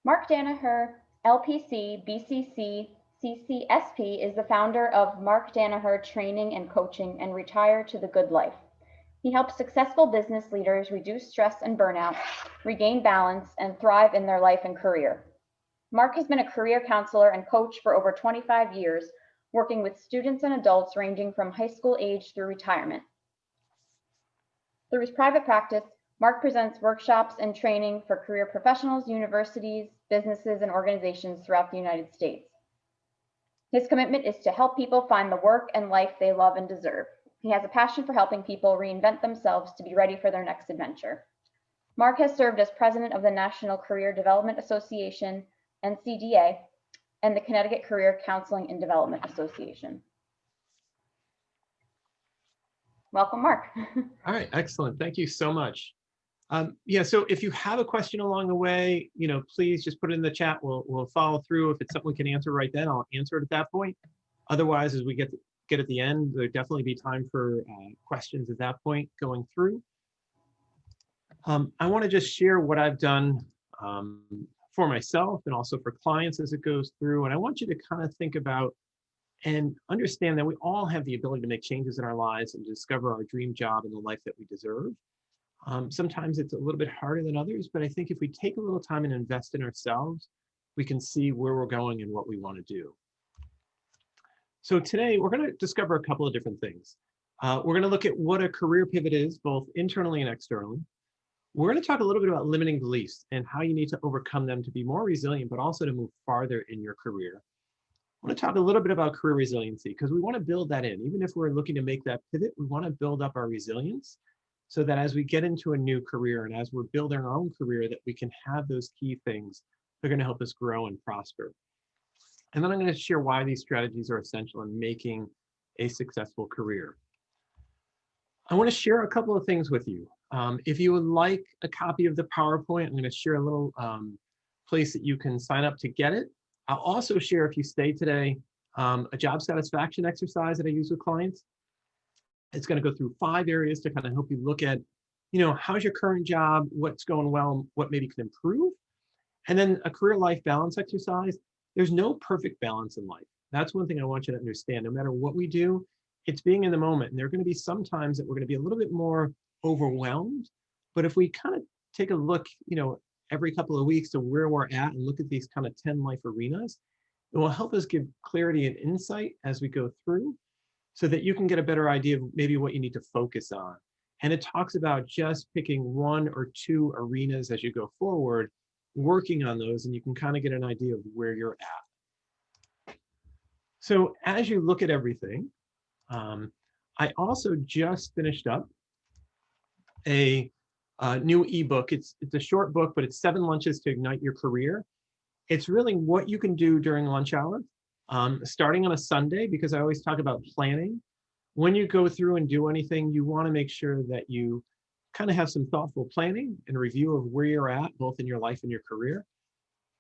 Mark Danaher, LPC, BCC, CCSP, is the founder of Mark Danaher Training and Coaching and Retire to the Good Life. He helps successful business leaders reduce stress and burnout, regain balance, and thrive in their life and career. Mark has been a career counselor and coach for over 25 years, working with students and adults ranging from high school age through retirement. Through his private practice, Mark presents workshops and training for career professionals, universities, businesses, and organizations throughout the United States. His commitment is to help people find the work and life they love and deserve. He has a passion for helping people reinvent themselves to be ready for their next adventure. Mark has served as president of the National Career Development Association, NCDA, and the Connecticut Career Counseling and Development Association. Welcome, Mark. All right, excellent. Thank you so much. So if you have a question along the way, please just put it in the chat. We'll follow through. If it's something we can answer right then, I'll answer it at that point. Otherwise, as we get at the end, there'll definitely be time for questions at that point going through. I want to just share what I've done for myself and also for clients as it goes through. And I want you to kind of think about and understand that we all have the ability to make changes in our lives and discover our dream job and the life that we deserve. Sometimes it's a little bit harder than others, but I think if we take a little time and invest in ourselves, we can see where we're going and what we want to do. So today we're going to discover a couple of different things. We're going to look at what a career pivot is, both internally and externally. We're going to talk a little bit about limiting beliefs and how you need to overcome them to be more resilient, but also to move farther in your career. I want to talk a little bit about career resiliency because we want to build that in. Even if we're looking to make that pivot, we want to build up our resilience so that as we get into a new career and as we're building our own career, that we can have those key things that are going to help us grow and prosper. And then I'm going to share why these strategies are essential in making a successful career. I want to share a couple of things with you. If you would like a copy of the PowerPoint, I'm going to share a little place that you can sign up to get it. I'll also share, if you stay today, a job satisfaction exercise that I use with clients. It's going to go through 5 areas to kind of help you look at, how's your current job, what's going well, what maybe can improve. And then a career life balance exercise. There's no perfect balance in life. That's one thing I want you to understand. No matter what we do, it's being in the moment. And there are going to be some times that we're going to be a little bit more overwhelmed. But if we kind of take a look, every couple of weeks to where we're at and look at these kind of 10 life arenas, it will help us give clarity and insight as we go through so that you can get a better idea of maybe what you need to focus on. And it talks about just picking 1 or 2 arenas as you go forward, working on those, and you can kind of get an idea of where you're at. So as you look at everything, I also just finished up a new ebook. It's a short book, but it's 7 lunches to ignite your career. It's really what you can do during lunch hour, starting on a Sunday, because I always talk about planning. When you go through and do anything, you want to make sure that you kind of have some thoughtful planning and review of where you're at, both in your life and your career.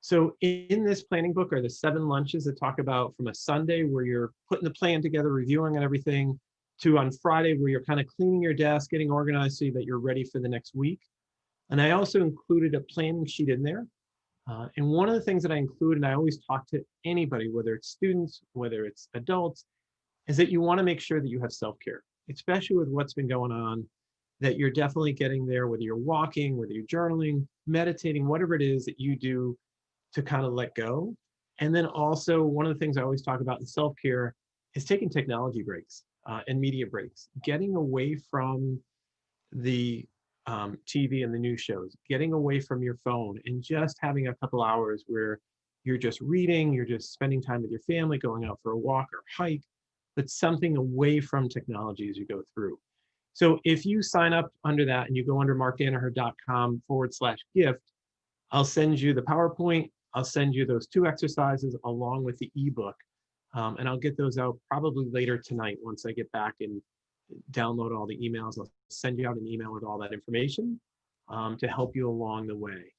So in this planning book are the 7 lunches that talk about from a Sunday where you're putting the plan together, reviewing and everything, to on Friday where you're kind of cleaning your desk, getting organized so that you're ready for the next week. And I also included a planning sheet in there. And one of the things that I include, and I always talk to anybody, whether it's students, whether it's adults, is that you want to make sure that you have self-care, especially with what's been going on, that you're definitely getting there, whether you're walking, whether you're journaling, meditating, whatever it is that you do to kind of let go. And then also one of the things I always talk about in self-care is taking technology breaks and media breaks, getting away from the TV and the news shows, getting away from your phone and just having a couple hours where you're just reading, you're just spending time with your family, going out for a walk or hike, but something away from technology as you go through. So if you sign up under that and you go under markdanaher.com/gift, I'll send you the PowerPoint. I'll send you those 2 exercises along with the ebook. And I'll get those out probably later tonight once I get back and download all the emails. I'll send you out an email with all that information to help you along the way.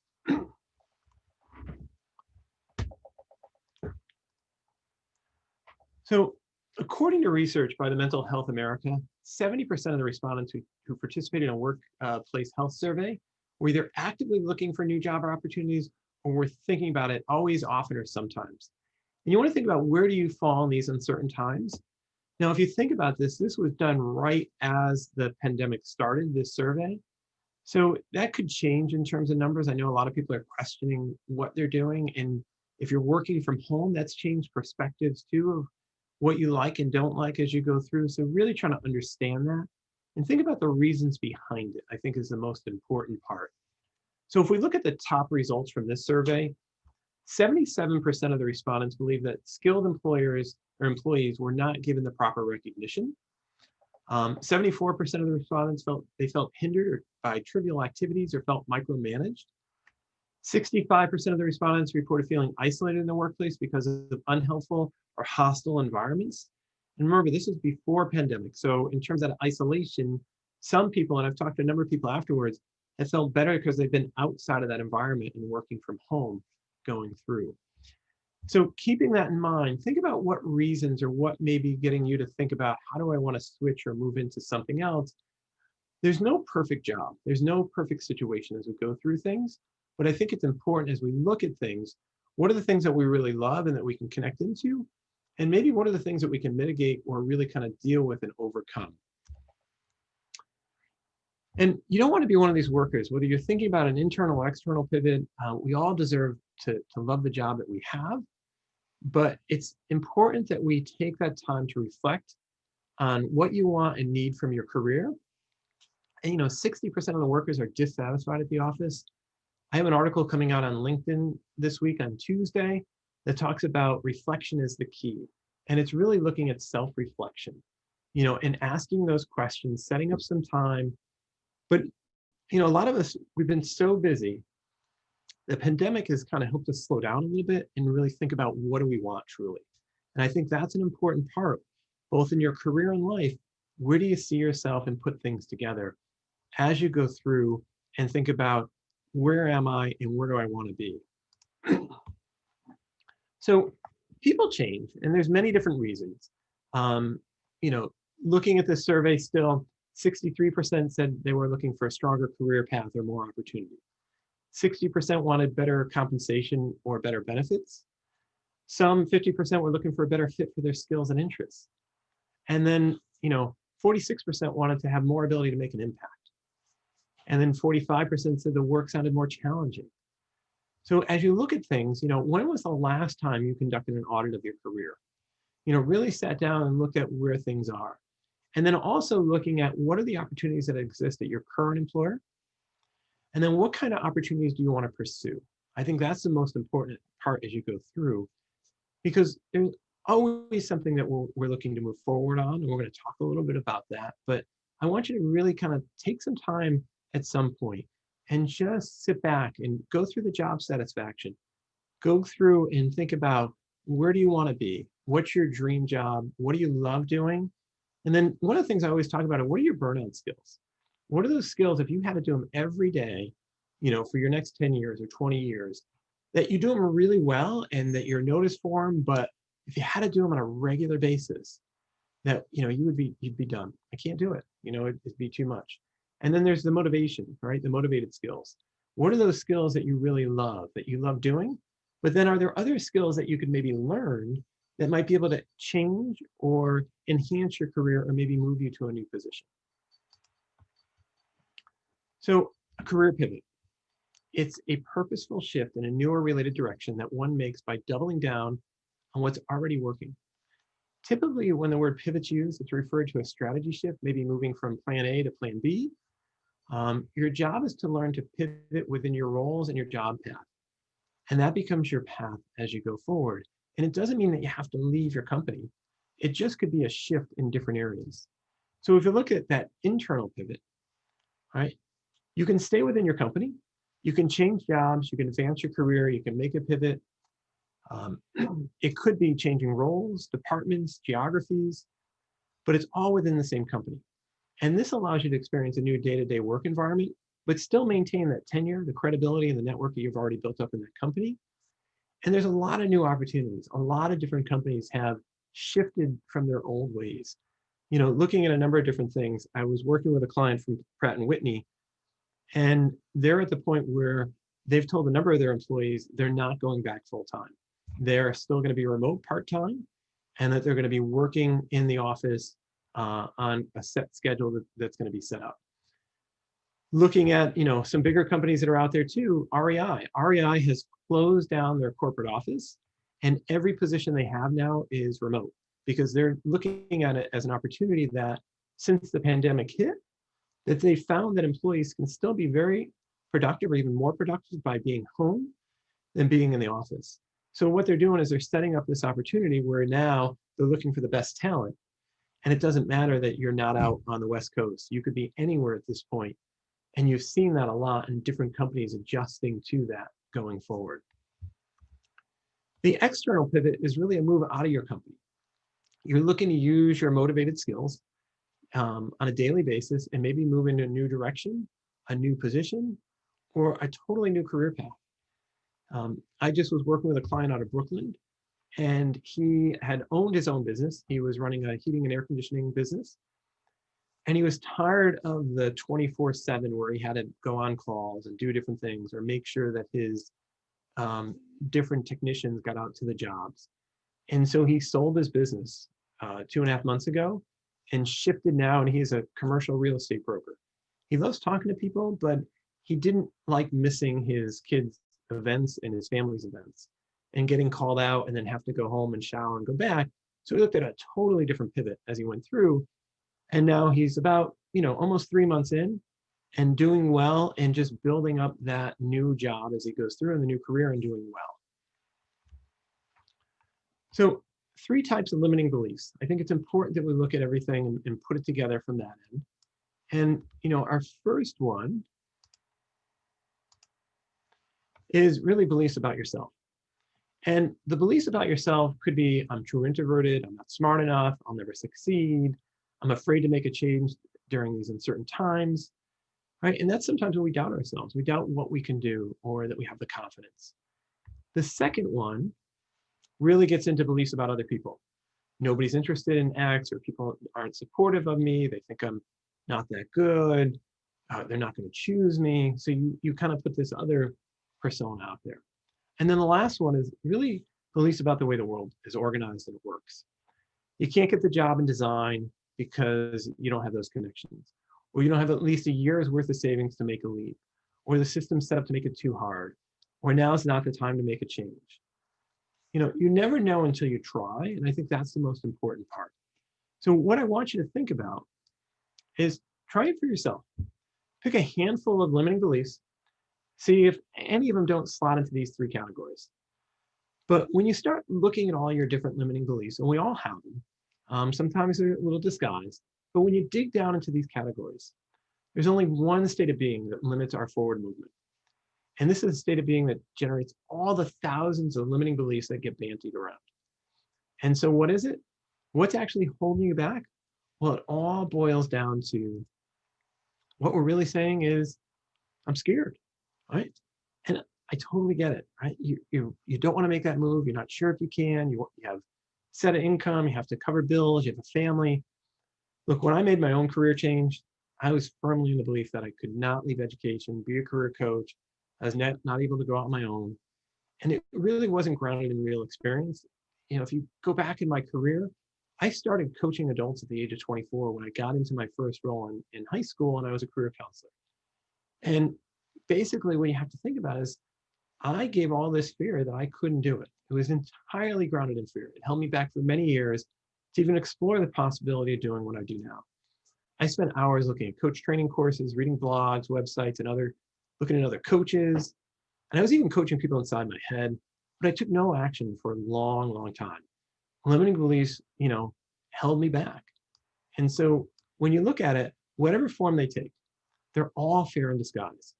So according to research by the Mental Health America, 70% of the respondents who participated in a workplace health survey were either actively looking for new job opportunities or we're thinking about it always, often, or sometimes. And you want to think about, where do you fall in these uncertain times? Now, if you think about this, this was done right as the pandemic started, this survey. So that could change in terms of numbers. I know a lot of people are questioning what they're doing. And if you're working from home, that's changed perspectives too of what you like and don't like as you go through. So really trying to understand that and think about the reasons behind it, I think, is the most important part. So if we look at the top results from this survey, 77% of the respondents believe that skilled employers or employees were not given the proper recognition. 74% of the respondents felt they felt hindered by trivial activities or felt micromanaged. 65% of the respondents reported feeling isolated in the workplace because of unhelpful or hostile environments. And remember, this was before pandemic. So in terms of isolation, some people, and I've talked to a number of people afterwards, have felt better because they've been outside of that environment and working from home going through. So keeping that in mind, think about what reasons or what may be getting you to think about, how do I want to switch or move into something else? There's no perfect job. There's no perfect situation as we go through things. But I think it's important as we look at things, what are the things that we really love and that we can connect into? And maybe what are the things that we can mitigate or really kind of deal with and overcome? And you don't want to be one of these workers, whether you're thinking about an internal or external pivot. We all deserve to love the job that we have. But it's important that we take that time to reflect on what you want and need from your career. And 60% of the workers are dissatisfied at the office. I have an article coming out on LinkedIn this week on Tuesday that talks about reflection is the key. And it's really looking at self-reflection, and asking those questions, setting up some time. But, a lot of us, we've been so busy. The pandemic has kind of helped us slow down a little bit and really think about, what do we want truly? And I think that's an important part, both in your career and life. Where do you see yourself and put things together as you go through and think about, where am I and where do I want to be? So people change, and there's many different reasons. Looking at this survey still, 63% said they were looking for a stronger career path or more opportunity. 60% wanted better compensation or better benefits. Some 50% were looking for a better fit for their skills and interests. And then, 46% wanted to have more ability to make an impact. And then 45% said the work sounded more challenging. So as you look at things, when was the last time you conducted an audit of your career? Really sat down and looked at where things are. And then also looking at, what are the opportunities that exist at your current employer? And then what kind of opportunities do you want to pursue? I think that's the most important part as you go through, because there's always something that we're looking to move forward on, and we're going to talk a little bit about that. But I want you to really kind of take some time at some point and just sit back and go through the job satisfaction. Go through and think about, where do you want to be? What's your dream job? What do you love doing? And then one of the things I always talk about are, what are your burnout skills? What are those skills, if you had to do them every day, for your next 10 years or 20 years, that you do them really well and that you're noticed for them, but if you had to do them on a regular basis, that, you'd be done. I can't do it. It'd be too much. And then there's the motivation, right? The motivated skills. What are those skills that you really love, that you love doing? But then are there other skills that you could maybe learn that might be able to change or enhance your career or maybe move you to a new position? So a career pivot. It's a purposeful shift in a new or related direction that one makes by doubling down on what's already working. Typically, when the word pivot's used, it's referred to a strategy shift, maybe moving from plan A to plan B. Your job is to learn to pivot within your roles and your job path. And that becomes your path as you go forward. And it doesn't mean that you have to leave your company. It just could be a shift in different areas. So if you look at that internal pivot, right, you can stay within your company, you can change jobs, you can advance your career, you can make a pivot. It could be changing roles, departments, geographies, but it's all within the same company. And this allows you to experience a new day-to-day work environment, but still maintain that tenure, the credibility, and the network that you've already built up in that company. And there's a lot of new opportunities. A lot of different companies have shifted from their old ways. Looking at a number of different things, I was working with a client from Pratt & Whitney, and they're at the point where they've told a number of their employees they're not going back full time. They're still going to be remote part-time, and that they're going to be working in the office on a set schedule that's going to be set up. Looking at, some bigger companies that are out there too, REI has closed down their corporate office, and every position they have now is remote, because they're looking at it as an opportunity that since the pandemic hit, that they found that employees can still be very productive or even more productive by being home than being in the office. So what they're doing is they're setting up this opportunity where now they're looking for the best talent. And it doesn't matter that you're not out on the West Coast. You could be anywhere at this point. And you've seen that a lot in different companies adjusting to that going forward. The external pivot is really a move out of your company. You're looking to use your motivated skills on a daily basis and maybe move into a new direction, a new position, or a totally new career path. I just was working with a client out of Brooklyn, and he had owned his own business. He was running a heating and air conditioning business. And he was tired of the 24/7 where he had to go on calls and do different things or make sure that his different technicians got out to the jobs. And so he sold his business 2.5 months ago and shifted now, and he's a commercial real estate broker. He loves talking to people, but he didn't like missing his kids' events and his family's events and getting called out and then have to go home and shower and go back. So he looked at a totally different pivot as he went through. And now he's about, almost 3 months in and doing well and just building up that new job as he goes through in the new career and doing well. So 3 types of limiting beliefs. I think it's important that we look at everything and put it together from that end. And, our first one is really beliefs about yourself. And the beliefs about yourself could be, I'm too introverted, I'm not smart enough, I'll never succeed, I'm afraid to make a change during these uncertain times, right? And that's sometimes when we doubt ourselves. We doubt what we can do or that we have the confidence. The second one really gets into beliefs about other people. Nobody's interested in X, or people aren't supportive of me. They think I'm not that good. They're not going to choose me. So you kind of put this other persona out there. And then the last one is really beliefs about the way the world is organized and works. You can't get the job in design because you don't have those connections, or you don't have at least a year's worth of savings to make a leap, or the system's set up to make it too hard, or now's not the time to make a change. You never know until you try, and I think that's the most important part. So what I want you to think about is try it for yourself. Pick a handful of limiting beliefs, see if any of them don't slot into these 3 categories. But when you start looking at all your different limiting beliefs, and we all have them, sometimes they're a little disguised, but when you dig down into these categories, there's only one state of being that limits our forward movement. And this is a state of being that generates all the thousands of limiting beliefs that get bandied around. And so what is it? What's actually holding you back? Well, it all boils down to what we're really saying is, I'm scared, right? And I totally get it, right? You don't want to make that move. You're not sure if you can. You have set of income. You have to cover bills. You have a family. Look, when I made my own career change, I was firmly in the belief that I could not leave education, be a career coach. I was not able to go out on my own. And it really wasn't grounded in real experience. If you go back in my career, I started coaching adults at the age of 24 when I got into my first role in high school, and I was a career counselor. And basically what you have to think about is I gave all this fear that I couldn't do it. It was entirely grounded in fear. It held me back for many years to even explore the possibility of doing what I do now. I spent hours looking at coach training courses, reading blogs, websites, and looking at other coaches. And I was even coaching people inside my head, but I took no action for a long, long time. Limiting beliefs, held me back. And so when you look at it, whatever form they take, they're all fear in disguise.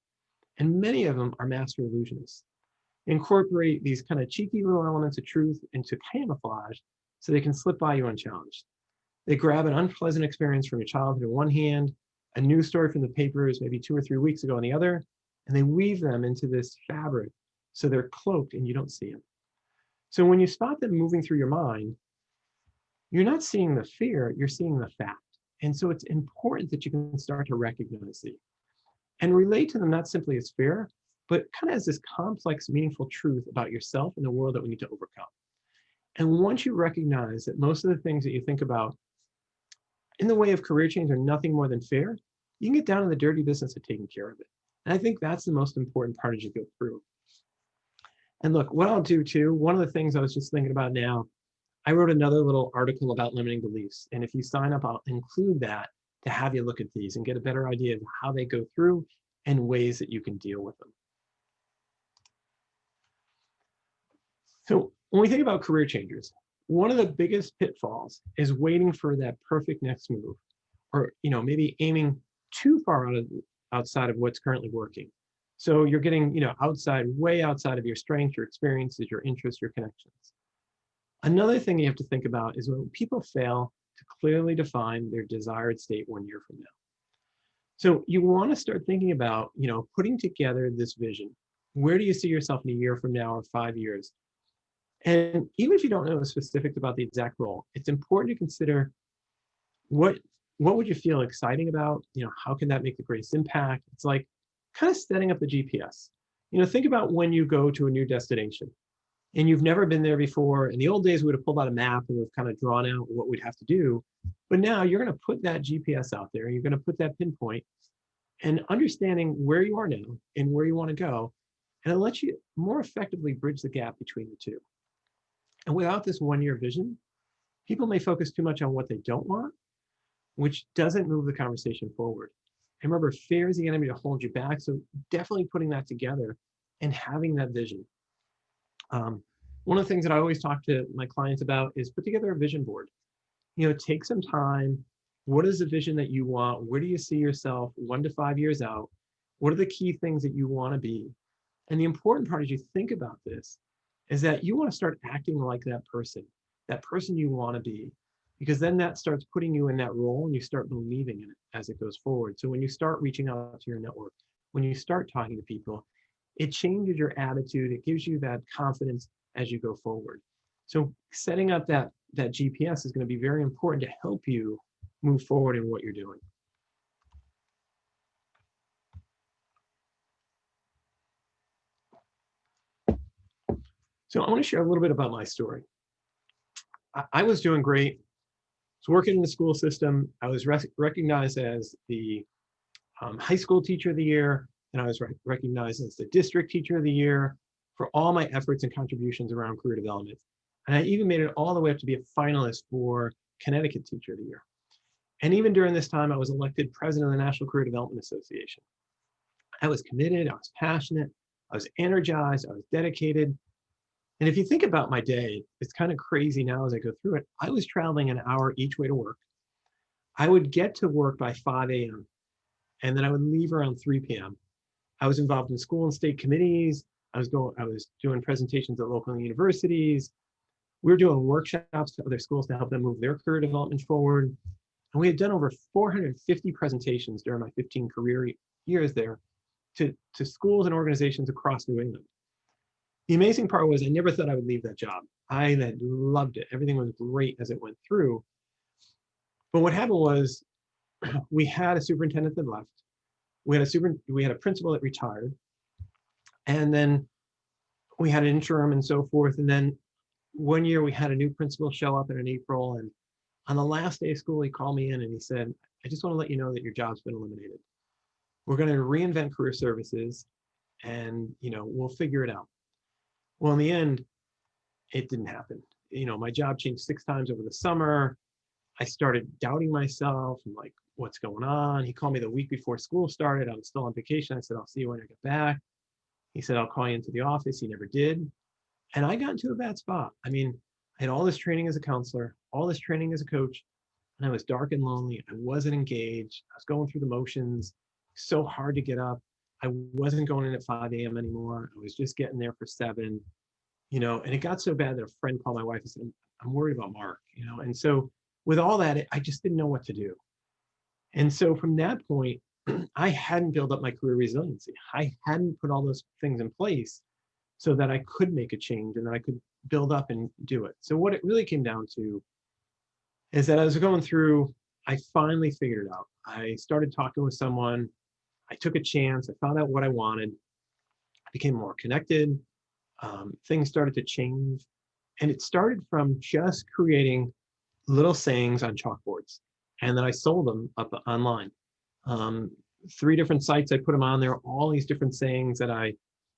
And many of them are master illusionists. Incorporate these kind of cheeky little elements of truth into camouflage so they can slip by you unchallenged. They grab an unpleasant experience from your childhood in one hand, a news story from the papers maybe 2 or 3 weeks ago in the other, and they weave them into this fabric so they're cloaked and you don't see them. So when you spot them moving through your mind, you're not seeing the fear, you're seeing the fact. And so it's important that you can start to recognize these and relate to them not simply as fear, but kind of as this complex, meaningful truth about yourself and the world that we need to overcome. And once you recognize that most of the things that you think about in the way of career change are nothing more than fair, you can get down to the dirty business of taking care of it. And I think that's the most important part as you go through. And look, what I'll do too, one of the things I was just thinking about now, I wrote another little article about limiting beliefs. And if you sign up, I'll include that to have you look at these and get a better idea of how they go through and ways that you can deal with them. So when we think about career changers, one of the biggest pitfalls is waiting for that perfect next move, or maybe aiming too far outside of what's currently working. So you're getting way outside of your strengths, your experiences, your interests, your connections. Another thing you have to think about is when people fail to clearly define their desired state 1 year from now. So you want to start thinking about, putting together this vision. Where do you see yourself in a year from now or 5 years? And even if you don't know the specifics about the exact role, it's important to consider what would you feel exciting about? How can that make the greatest impact? It's like kind of setting up the GPS. Think about when you go to a new destination and you've never been there before. In the old days, we would have pulled out a map and we've kind of drawn out what we'd have to do. But now you're going to put that GPS out there. You're going to put that pinpoint and understanding where you are now and where you want to go. And it'll let you more effectively bridge the gap between the two. And without this 1 year vision, people may focus too much on what they don't want, which doesn't move the conversation forward. And remember, fear is the enemy to hold you back. So definitely putting that together and having that vision. One of the things that I always talk to my clients about is put together a vision board. Take some time. What is the vision that you want? Where do you see yourself 1 to 5 years out? What are the key things that you want to be? And the important part as you think about this is that you want to start acting like that person you want to be, because then that starts putting you in that role and you start believing in it as it goes forward. So when you start reaching out to your network, when you start talking to people, it changes your attitude. It gives you that confidence as you go forward. So setting up that GPS is going to be very important to help you move forward in what you're doing. So I want to share a little bit about my story. I was doing great. I was working in the school system. I was recognized as the high school teacher of the year, and I was recognized as the district teacher of the year for all my efforts and contributions around career development. And I even made it all the way up to be a finalist for Connecticut Teacher of the Year. And even during this time, I was elected president of the National Career Development Association. I was committed, I was passionate, I was energized, I was dedicated. And if you think about my day, it's kind of crazy now as I go through it. I was traveling an hour each way to work. I would get to work by 5 a.m. and then I would leave around 3 p.m. I was involved in school and state committees. I was doing presentations at local universities. We were doing workshops to other schools to help them move their career development forward. And we had done over 450 presentations during my 15 career years there to schools and organizations across New England. The amazing part was I never thought I would leave that job. I had loved it. Everything was great as it went through. But what happened was we had a superintendent that left. We had a principal that retired. And then we had an interim and so forth. And then 1 year we had a new principal show up in April. And on the last day of school, he called me in and he said, I just want to let you know that your job's been eliminated. We're going to reinvent career services and, we'll figure it out. Well, in the end, it didn't happen. My job changed 6 times over the summer. I started doubting myself and like, what's going on? He called me the week before school started. I was still on vacation. I said, I'll see you when I get back. He said, I'll call you into the office. He never did. And I got into a bad spot. I had all this training as a counselor, all this training as a coach, and I was dark and lonely. I wasn't engaged. I was going through the motions. So hard to get up. I wasn't going in at 5 a.m. anymore. I was just getting there for 7, and it got so bad that a friend called my wife and said, I'm worried about Mark, and so with all that, I just didn't know what to do. And so from that point, I hadn't built up my career resiliency. I hadn't put all those things in place so that I could make a change and that I could build up and do it. So what it really came down to is that as I was going through, I finally figured it out. I started talking with someone. I took a chance. I found out what I wanted. became more connected. Things started to change. And it started from just creating little sayings on chalkboards. And then I sold them up online. Um, 3 different sites, I put them on there, all these different sayings that I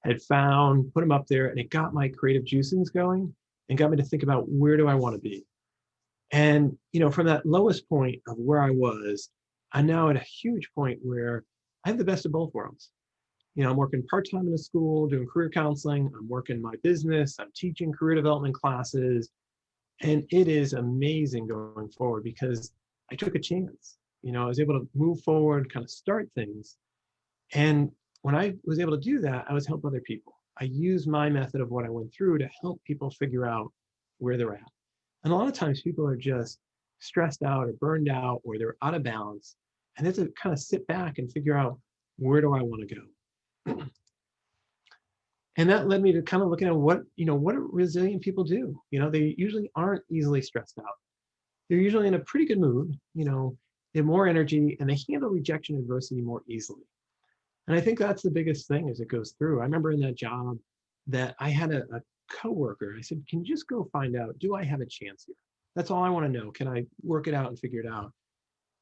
had found, put them up there, and it got my creative juices going and got me to think about where do I want to be. And, from that lowest point of where I was, I'm now at a huge point where I have the best of both worlds. I'm working part-time in a school, doing career counseling. I'm working my business. I'm teaching career development classes. And it is amazing going forward because I took a chance. I was able to move forward, kind of start things. And when I was able to do that, I was helping other people. I used my method of what I went through to help people figure out where they're at. And a lot of times people are just stressed out or burned out or they're out of balance. And they have to kind of sit back and figure out, where do I want to go? And that led me to kind of looking at what do resilient people do? They usually aren't easily stressed out. They're usually in a pretty good mood, they have more energy and they handle rejection and adversity more easily. And I think that's the biggest thing as it goes through. I remember in that job that I had a coworker. I said, can you just go find out, do I have a chance here? That's all I want to know. Can I work it out and figure it out?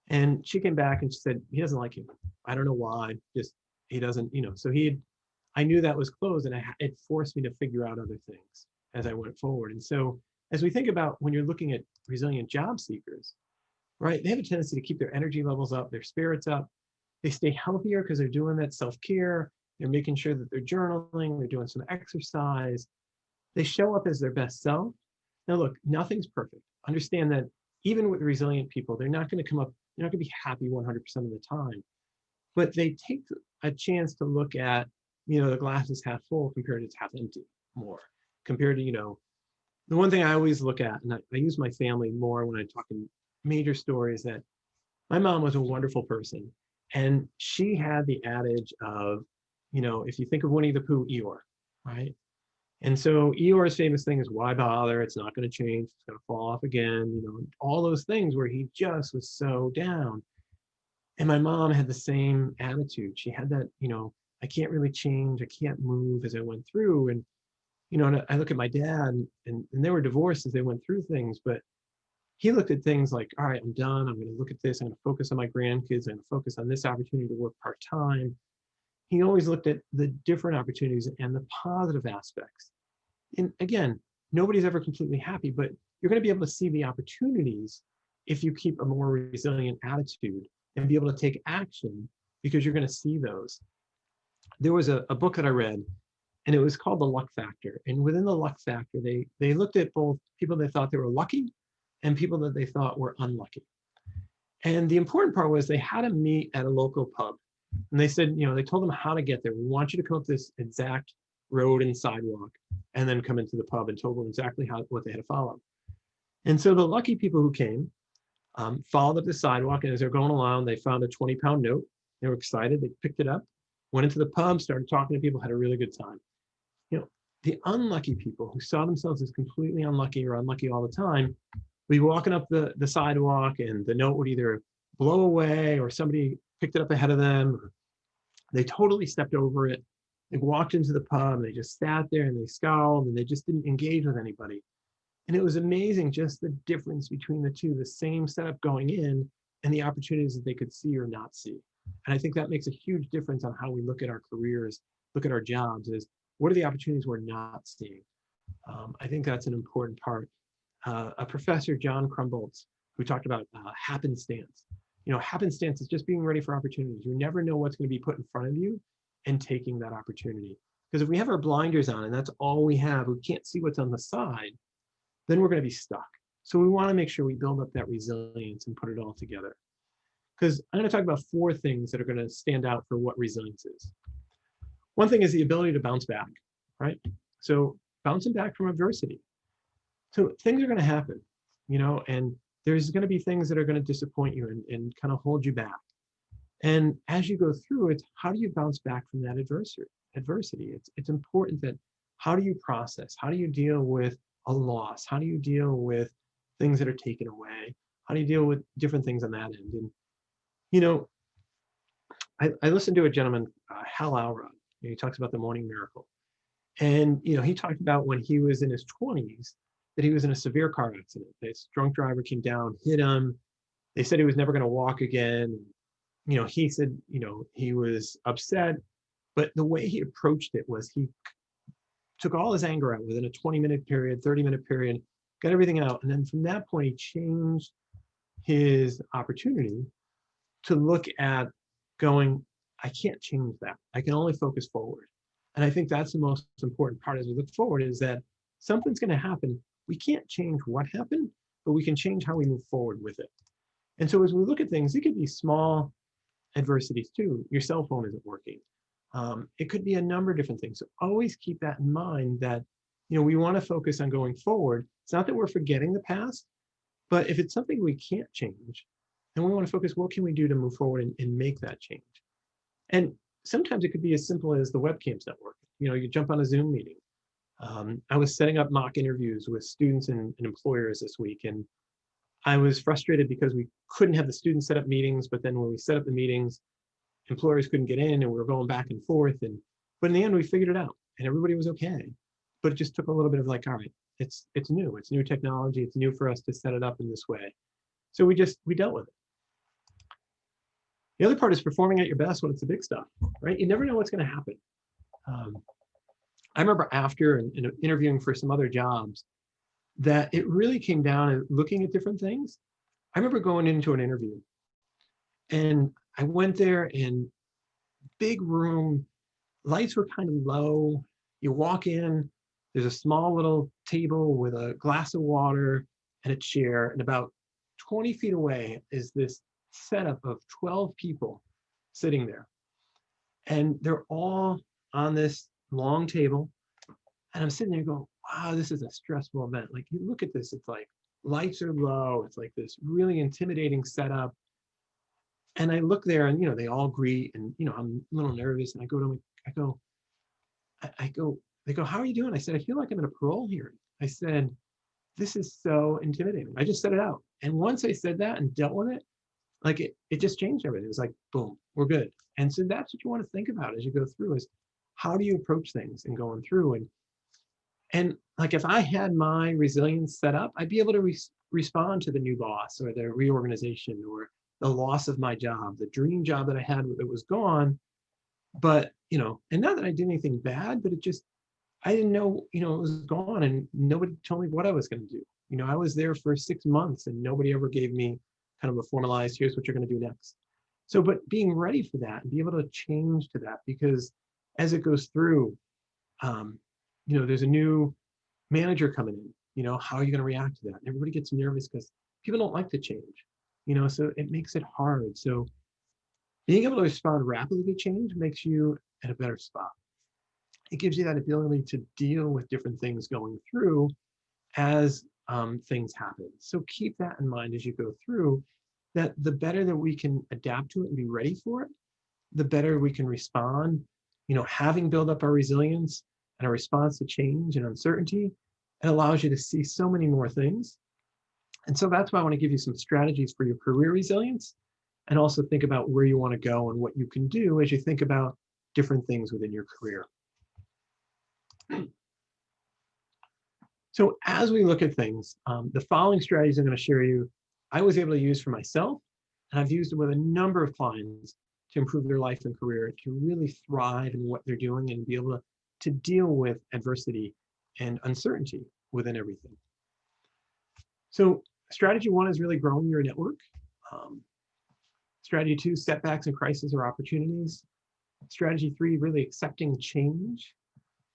And she came back and she said, he doesn't like you. I don't know why, just he doesn't, so I knew that was closed and it forced me to figure out other things as I went forward. And so as we think about when you're looking at resilient job seekers, right, they have a tendency to keep their energy levels up, their spirits up. They stay healthier because they're doing that self-care. They're making sure that they're journaling, they're doing some exercise. They show up as their best self. Now, look, nothing's perfect. Understand that even with resilient people, they're not going to come up, they're not going to be happy 100% of the time. But they take a chance to look at, the glass is half full compared to it's half empty more. Compared to, the one thing I always look at, and I use my family more when I talk in major stories, that my mom was a wonderful person. And she had the adage of, if you think of Winnie the Pooh, Eeyore, right? And so Eeyore's famous thing is, why bother? It's not going to change. It's going to fall off again. All those things where he just was so down. And my mom had the same attitude. She had that, I can't really change. I can't move as I went through. And, and I look at my dad and they were divorced as they went through things, but he looked at things like, all right, I'm done. I'm going to look at this. I'm going to focus on my grandkids. I'm going to focus on this opportunity to work part-time. He always looked at the different opportunities and the positive aspects. And again, nobody's ever completely happy, but you're going to be able to see the opportunities if you keep a more resilient attitude and be able to take action because you're going to see those. There was a book that I read and it was called The Luck Factor. And within the luck factor, they looked at both people they thought they were lucky and people that they thought were unlucky. And the important part was they had to meet at a local pub. And they said, they told them how to get there. We want you to come up this exact road and sidewalk and then come into the pub, and told them exactly what they had to follow. And so the lucky people who came followed up the sidewalk, and as they're going along, they found a 20-pound note. They were excited. They picked it up, went into the pub, started talking to people, had a really good time. The unlucky people who saw themselves as completely unlucky or unlucky all the time, we'd be walking up the sidewalk and the note would either blow away or somebody picked it up ahead of them. Or they totally stepped over it. They walked into the pub and they just sat there and they scowled and they just didn't engage with anybody. And it was amazing just the difference between the two, the same setup going in and the opportunities that they could see or not see. And I think that makes a huge difference on how we look at our careers, look at our jobs, is what are the opportunities we're not seeing? I think that's an important part. A professor, John Crumboltz, who talked about happenstance. Happenstance is just being ready for opportunities. You never know what's going to be put in front of you and taking that opportunity. Because if we have our blinders on and that's all we have, we can't see what's on the side, then we're going to be stuck. So we want to make sure we build up that resilience and put it all together. Because I'm going to talk about 4 things that are going to stand out for what resilience is. One thing is the ability to bounce back, right? So bouncing back from adversity. So things are going to happen, and there's going to be things that are going to disappoint you and kind of hold you back. And as you go through it, how do you bounce back from that adversity? It's important that how do you process? How do you deal with a loss? How do you deal with things that are taken away? How do you deal with different things on that end? And, I listened to a gentleman, Hal Elrod, He talks about the morning miracle. And, he talked about when he was in his 20s, that he was in a severe car accident. This drunk driver came down, hit him. They said he was never going to walk again. He said, he was upset, but the way he approached it was he took all his anger out within a 20-minute period, 30-minute period, got everything out. And then from that point, he changed his opportunity to look at going, I can't change that. I can only focus forward. And I think that's the most important part as we look forward, is that something's going to happen. We can't change what happened, but we can change how we move forward with it. And so as we look at things, it could be small adversities too. Your cell phone isn't working. It could be a number of different things. So always keep that in mind, that we want to focus on going forward. It's not that we're forgetting the past, but if it's something we can't change, then we want to focus, what can we do to move forward and make that change? And sometimes it could be as simple as the webcam's not working. You jump on a Zoom meeting. I was setting up mock interviews with students and employers this week, and I was frustrated because we couldn't have the students set up meetings, but then when we set up the meetings, employers couldn't get in, and we were going back and forth. But in the end, we figured it out, and everybody was okay. But it just took a little bit of like, all right, it's new technology, it's new for us to set it up in this way. So we dealt with it. The other part is performing at your best when it's the big stuff, right? You never know what's going to happen. I remember after interviewing for some other jobs, that it really came down to looking at different things. I remember going into an interview, and I went there, and big room, lights were kind of low. You walk in, there's a small little table with a glass of water and a chair, and about 20 feet away is this setup of 12 people sitting there. And they're all on this long table. And I'm sitting there going, wow, this is a stressful event. Like, you look at this, it's like lights are low. It's like this really intimidating setup. And I look there, and, they all greet, and, I'm a little nervous. And I go to them, they go, how are you doing? I said, I feel like I'm in a parole hearing. I said, this is so intimidating. I just said it out. And once I said that and dealt with it, like it just changed everything. It was like, boom, we're good. And so that's what you want to think about as you go through, is how do you approach things and going through. And like, if I had my resilience set up, I'd be able to respond to the new boss, or the reorganization, or the loss of my job, the dream job that I had that was gone. But, and not that I did anything bad, but I didn't know, it was gone, and nobody told me what I was going to do. I was there for 6 months, and nobody ever gave me kind of a formalized, here's what you're going to do next. So, but being ready for that and be able to change to that, because as it goes through, there's a new manager coming in, how are you going to react to that? And everybody gets nervous because people don't like to change, so it makes it hard. So being able to respond rapidly to change makes you at a better spot. It gives you that ability to deal with different things going through as things happen. So keep that in mind as you go through, that the better that we can adapt to it and be ready for it, the better we can respond. Having built up our resilience and a response to change and uncertainty, it allows you to see so many more things. And so that's why I want to give you some strategies for your career resilience, and also think about where you want to go and what you can do as you think about different things within your career. So as we look at things, the following strategies I'm going to share you, I was able to use for myself, and I've used it with a number of clients to improve their life and career, to really thrive in what they're doing and be able to deal with adversity and uncertainty within everything. So strategy 1 is really growing your network. Strategy 2, setbacks and crises are opportunities. Strategy 3, really accepting change.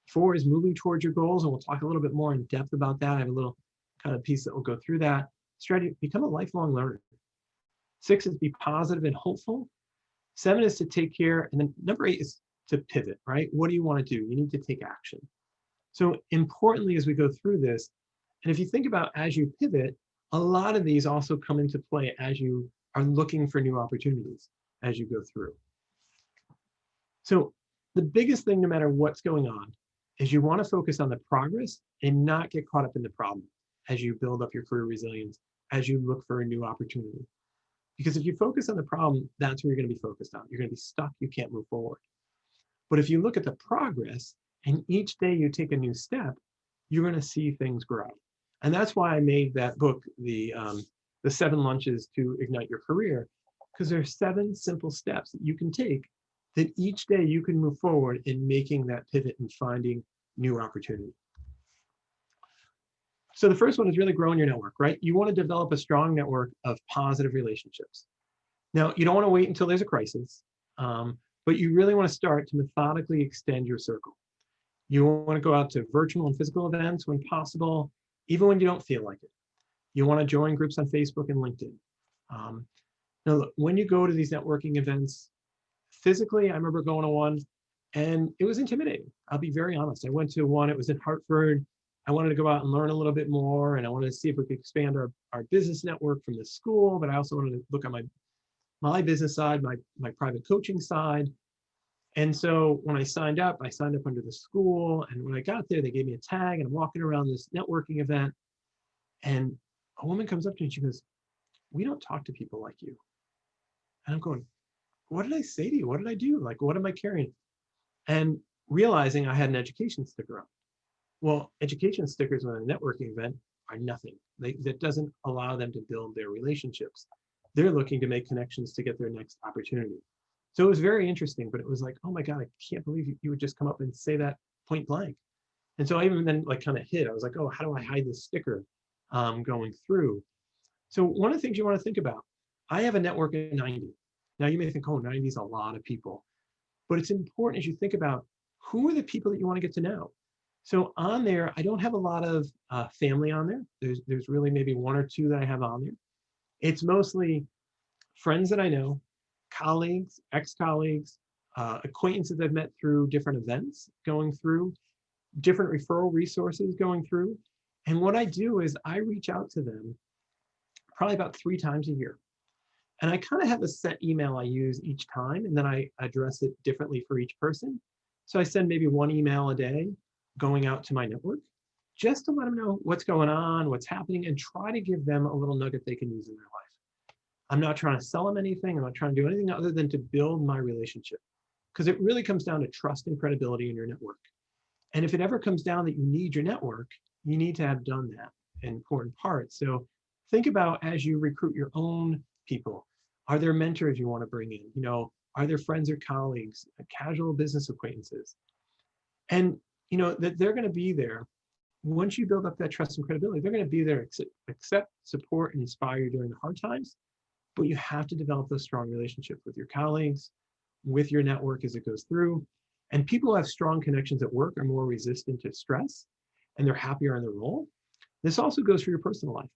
4 is moving towards your goals, and we'll talk a little bit more in depth about that. I have a little kind of piece that will go through that. Strategy, become a lifelong learner. 6 is be positive and hopeful. 7 is to take care. And then number 8 is to pivot, right? What do you want to do? You need to take action. So importantly, as we go through this, and if you think about as you pivot, a lot of these also come into play as you are looking for new opportunities as you go through. So the biggest thing, no matter what's going on, is you want to focus on the progress and not get caught up in the problem as you build up your career resilience, as you look for a new opportunity. Because if you focus on the problem, that's where you're going to be focused on. You're going to be stuck. You can't move forward. But if you look at the progress and each day you take a new step, you're going to see things grow. And that's why I made that book, the 7 Lunches to Ignite Your Career, because there's 7 simple steps that you can take that each day you can move forward in making that pivot and finding new opportunity. So the first one is really growing your network, right? You want to develop a strong network of positive relationships. Now, you don't want to wait until there's a crisis, but you really want to start to methodically extend your circle. You want to go out to virtual and physical events when possible, even when you don't feel like it. You want to join groups on Facebook and LinkedIn. Now, look, when you go to these networking events, physically, I remember going to one and it was intimidating. I'll be very honest. I went to one, it was in Hartford. I wanted to go out and learn a little bit more, and I wanted to see if we could expand our business network from the school, but I also wanted to look at my business side, my private coaching side. And so when I signed up under the school, and when I got there, they gave me a tag, and I'm walking around this networking event, and a woman comes up to me and she goes, "We don't talk to people like you." And I'm going, "What did I say to you? What did I do? Like, what am I carrying?" And realizing I had an education sticker on. Well, education stickers on a networking event are nothing. That doesn't allow them to build their relationships. They're looking to make connections to get their next opportunity. So it was very interesting, but it was like, oh my God, I can't believe you would just come up and say that point blank. And so I even then like kind of hid. I was like, oh, how do I hide this sticker going through? So one of the things you want to think about, I have a network of 90. Now you may think, oh, 90 is a lot of people. But it's important as you think about who are the people that you want to get to know. So on there, I don't have a lot of family on there. There's really maybe 1 or 2 that I have on there. It's mostly friends that I know, colleagues, ex-colleagues, acquaintances I've met through different events going through, different referral resources going through. And what I do is I reach out to them probably about 3 times a year. And I kind of have a set email I use each time, and then I address it differently for each person. So I send maybe 1 email a day going out to my network just to let them know what's going on, what's happening, and try to give them a little nugget they can use in their life. I'm not trying to sell them anything. I'm not trying to do anything other than to build my relationship, because it really comes down to trust and credibility in your network. And if it ever comes down that you need your network, you need to have done that in important part. So think about as you recruit your own people, are there mentors you want to bring in? Are there friends or colleagues, casual business acquaintances? And that they're going to be there. Once you build up that trust and credibility, they're going to be there, accept, support, and inspire you during the hard times. But you have to develop those strong relationships with your colleagues, with your network as it goes through. And people who have strong connections at work are more resistant to stress, and they're happier in their role. This also goes for your personal life.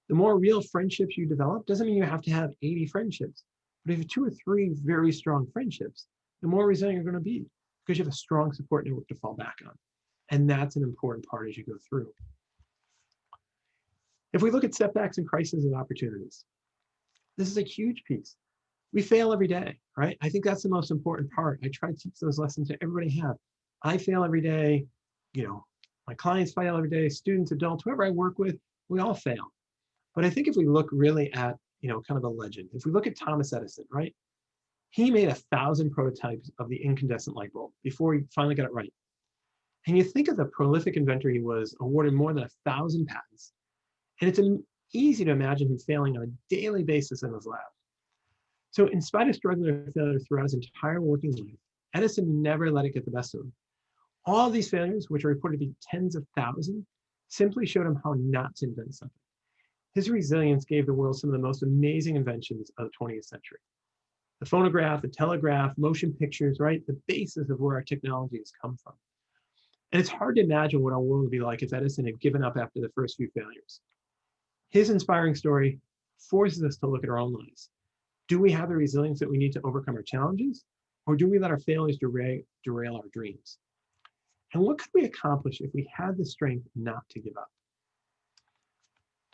The more real friendships you develop doesn't mean you have to have 80 friendships, but if you have 2 or 3 very strong friendships, the more resilient you're going to be, because you have a strong support network to fall back on. And that's an important part as you go through. If we look at setbacks and crises and opportunities, this is a huge piece. We fail every day, right? I think that's the most important part. I try to teach those lessons to everybody have. I fail every day. My clients fail every day, students, adults, whoever I work with, we all fail. But I think if we look really at, kind of a legend, if we look at Thomas Edison, right? He made 1,000 prototypes of the incandescent light bulb before he finally got it right. And you think of the prolific inventor he was, awarded more than 1,000 patents. And it's easy to imagine him failing on a daily basis in his lab. So in spite of struggling with failure throughout his entire working life, Edison never let it get the best of him. All of these failures, which are reported to be tens of thousands, simply showed him how not to invent something. His resilience gave the world some of the most amazing inventions of the 20th century. The phonograph, the telegraph, motion pictures, right? The basis of where our technology has come from. And it's hard to imagine what our world would be like if Edison had given up after the first few failures. His inspiring story forces us to look at our own lives. Do we have the resilience that we need to overcome our challenges? Or do we let our failures derail our dreams? And what could we accomplish if we had the strength not to give up?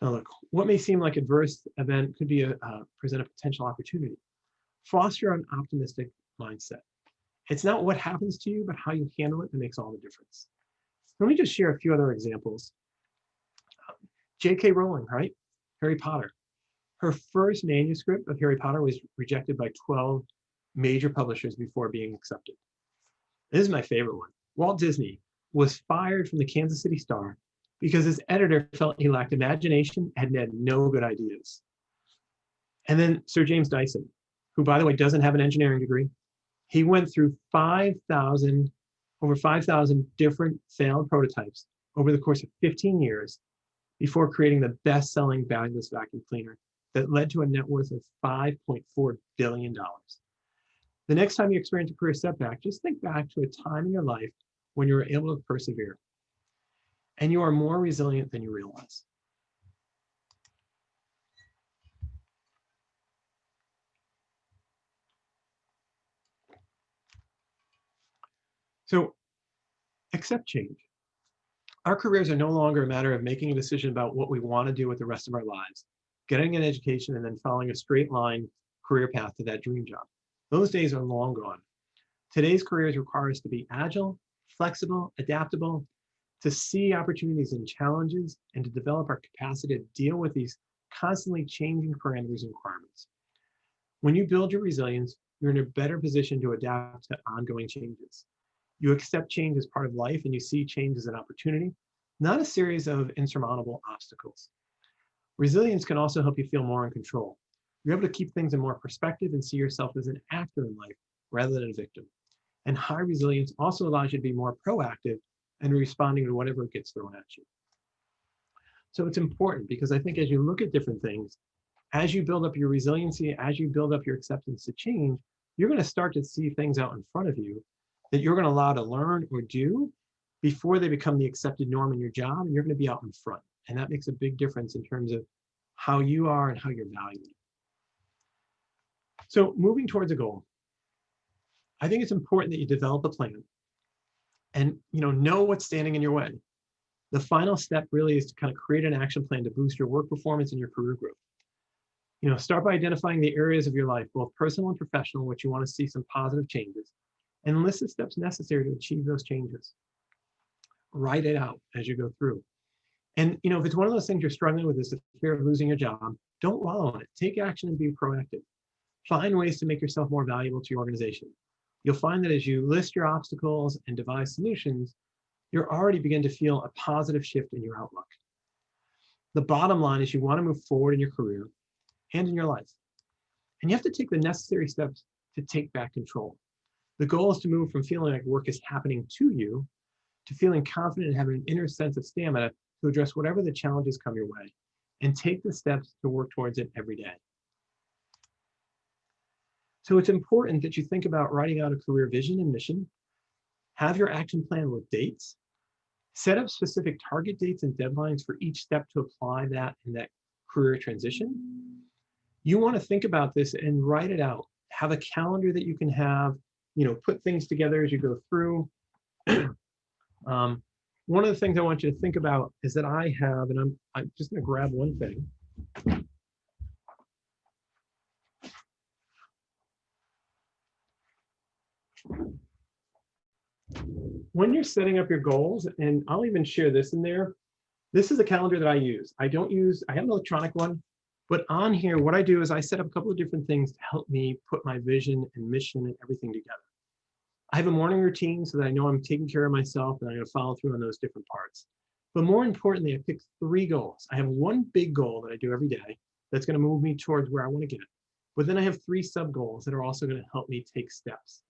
Now look, what may seem like adverse event could be present a potential opportunity. Foster an optimistic mindset. It's not what happens to you, but how you handle it that makes all the difference. Let me just share a few other examples. J.K. Rowling, right? Harry Potter. Her first manuscript of Harry Potter was rejected by 12 major publishers before being accepted. This is my favorite one. Walt Disney was fired from the Kansas City Star because his editor felt he lacked imagination and had no good ideas. And then Sir James Dyson, who, by the way, doesn't have an engineering degree, he went through over 5,000 different failed prototypes over the course of 15 years before creating the best-selling bagless vacuum cleaner that led to a net worth of $5.4 billion. The next time you experience a career setback, just think back to a time in your life when you were able to persevere, and you are more resilient than you realize. So accept change. Our careers are no longer a matter of making a decision about what we want to do with the rest of our lives, getting an education, and then following a straight line career path to that dream job. Those days are long gone. Today's careers require us to be agile, flexible, adaptable, to see opportunities and challenges, and to develop our capacity to deal with these constantly changing parameters and requirements. When you build your resilience, you're in a better position to adapt to ongoing changes. You accept change as part of life, and you see change as an opportunity, not a series of insurmountable obstacles. Resilience can also help you feel more in control. You're able to keep things in more perspective and see yourself as an actor in life rather than a victim. And high resilience also allows you to be more proactive and responding to whatever gets thrown at you. So it's important because I think as you look at different things, as you build up your resiliency, as you build up your acceptance to change, you're going to start to see things out in front of you that you're going to allow to learn or do before they become the accepted norm in your job, and you're going to be out in front. And that makes a big difference in terms of how you are and how you're valued. So moving towards a goal, I think it's important that you develop a plan and know what's standing in your way. The final step really is to kind of create an action plan to boost your work performance and your career growth. Start by identifying the areas of your life, both personal and professional, which you want to see some positive changes, and list the steps necessary to achieve those changes. Write it out as you go through. And if it's one of those things you're struggling with is the fear of losing your job, don't wallow in it. Take action and be proactive. Find ways to make yourself more valuable to your organization. You'll find that as you list your obstacles and devise solutions, you're already begin to feel a positive shift in your outlook. The bottom line is you want to move forward in your career and in your life. And you have to take the necessary steps to take back control. The goal is to move from feeling like work is happening to you to feeling confident and having an inner sense of stamina to address whatever the challenges come your way and take the steps to work towards it every day. So it's important that you think about writing out a career vision and mission, have your action plan with dates, set up specific target dates and deadlines for each step to apply that in that career transition. You want to think about this and write it out. Have a calendar that you can have, put things together as you go through. One of the things I want you to think about is that I have, and I'm just going to grab one thing. When you're setting up your goals, and I'll even share this in there, this is a calendar that I use. I have an electronic one, but on here, what I do is I set up a couple of different things to help me put my vision and mission and everything together. I have a morning routine so that I know I'm taking care of myself and I'm going to follow through on those different parts. But more importantly, I picked 3 goals. I have one big goal that I do every day that's going to move me towards where I want to get. But then I have 3 sub goals that are also going to help me take steps.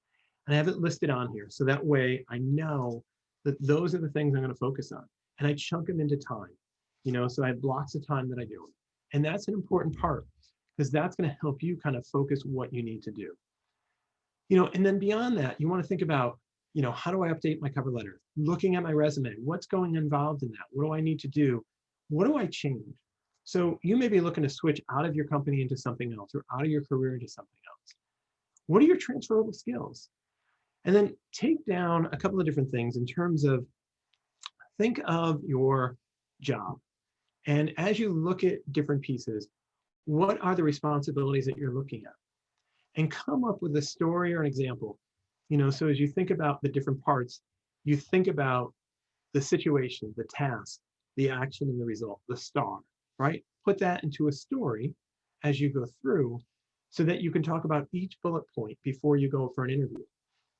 And I have it listed on here. So that way I know that those are the things I'm going to focus on. And I chunk them into time, so I have blocks of time that I do. And that's an important part because that's going to help you kind of focus what you need to do. And then beyond that, you want to think about, how do I update my cover letter? Looking at my resume, what's going involved in that? What do I need to do? What do I change? So you may be looking to switch out of your company into something else or out of your career into something else. What are your transferable skills? And then take down a couple of different things in terms of, think of your job. And as you look at different pieces, what are the responsibilities that you're looking at? And come up with a story or an example. So as you think about the different parts, you think about the situation, the task, the action and the result, the star, right? Put that into a story as you go through so that you can talk about each bullet point before you go for an interview.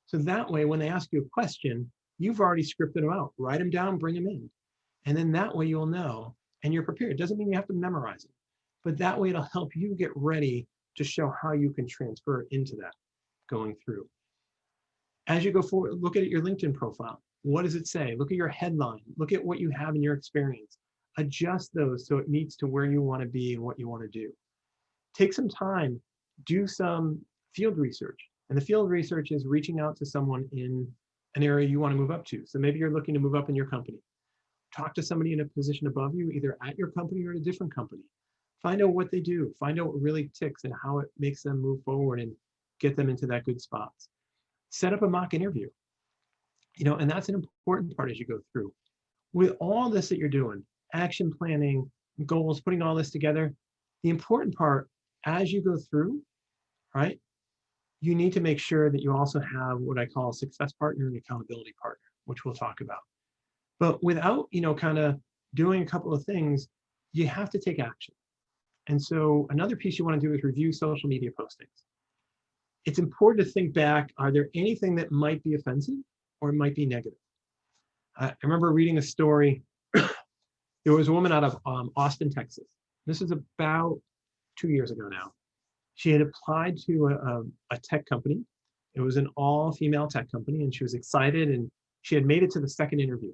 So that way, when they ask you a question, you've already scripted them out. Write them down, bring them in. And then that way you'll know and you're prepared. It doesn't mean you have to memorize it, but that way it'll help you get ready to show how you can transfer into that going through. As you go forward, look at your LinkedIn profile. What does it say? Look at your headline. Look at what you have in your experience. Adjust those so it meets to where you want to be and what you want to do. Take some time, do some field research. And the field research is reaching out to someone in an area you want to move up to. So maybe you're looking to move up in your company. Talk to somebody in a position above you, either at your company or at a different company. Find out what they do. Find out what really ticks and how it makes them move forward and get them into that good spot. Set up a mock interview. And that's an important part as you go through. With all this that you're doing, action planning, goals, putting all this together, the important part as you go through, right, you need to make sure that you also have what I call a success partner and accountability partner, which we'll talk about. But without, kind of doing a couple of things, you have to take action. And so another piece you want to do is review social media postings. It's important to think back, are there anything that might be offensive or might be negative? I remember reading a story. There was a woman out of Austin, Texas. This is about 2 years ago now. She had applied to a tech company. It was an all-female tech company, and she was excited, and she had made it to the second interview.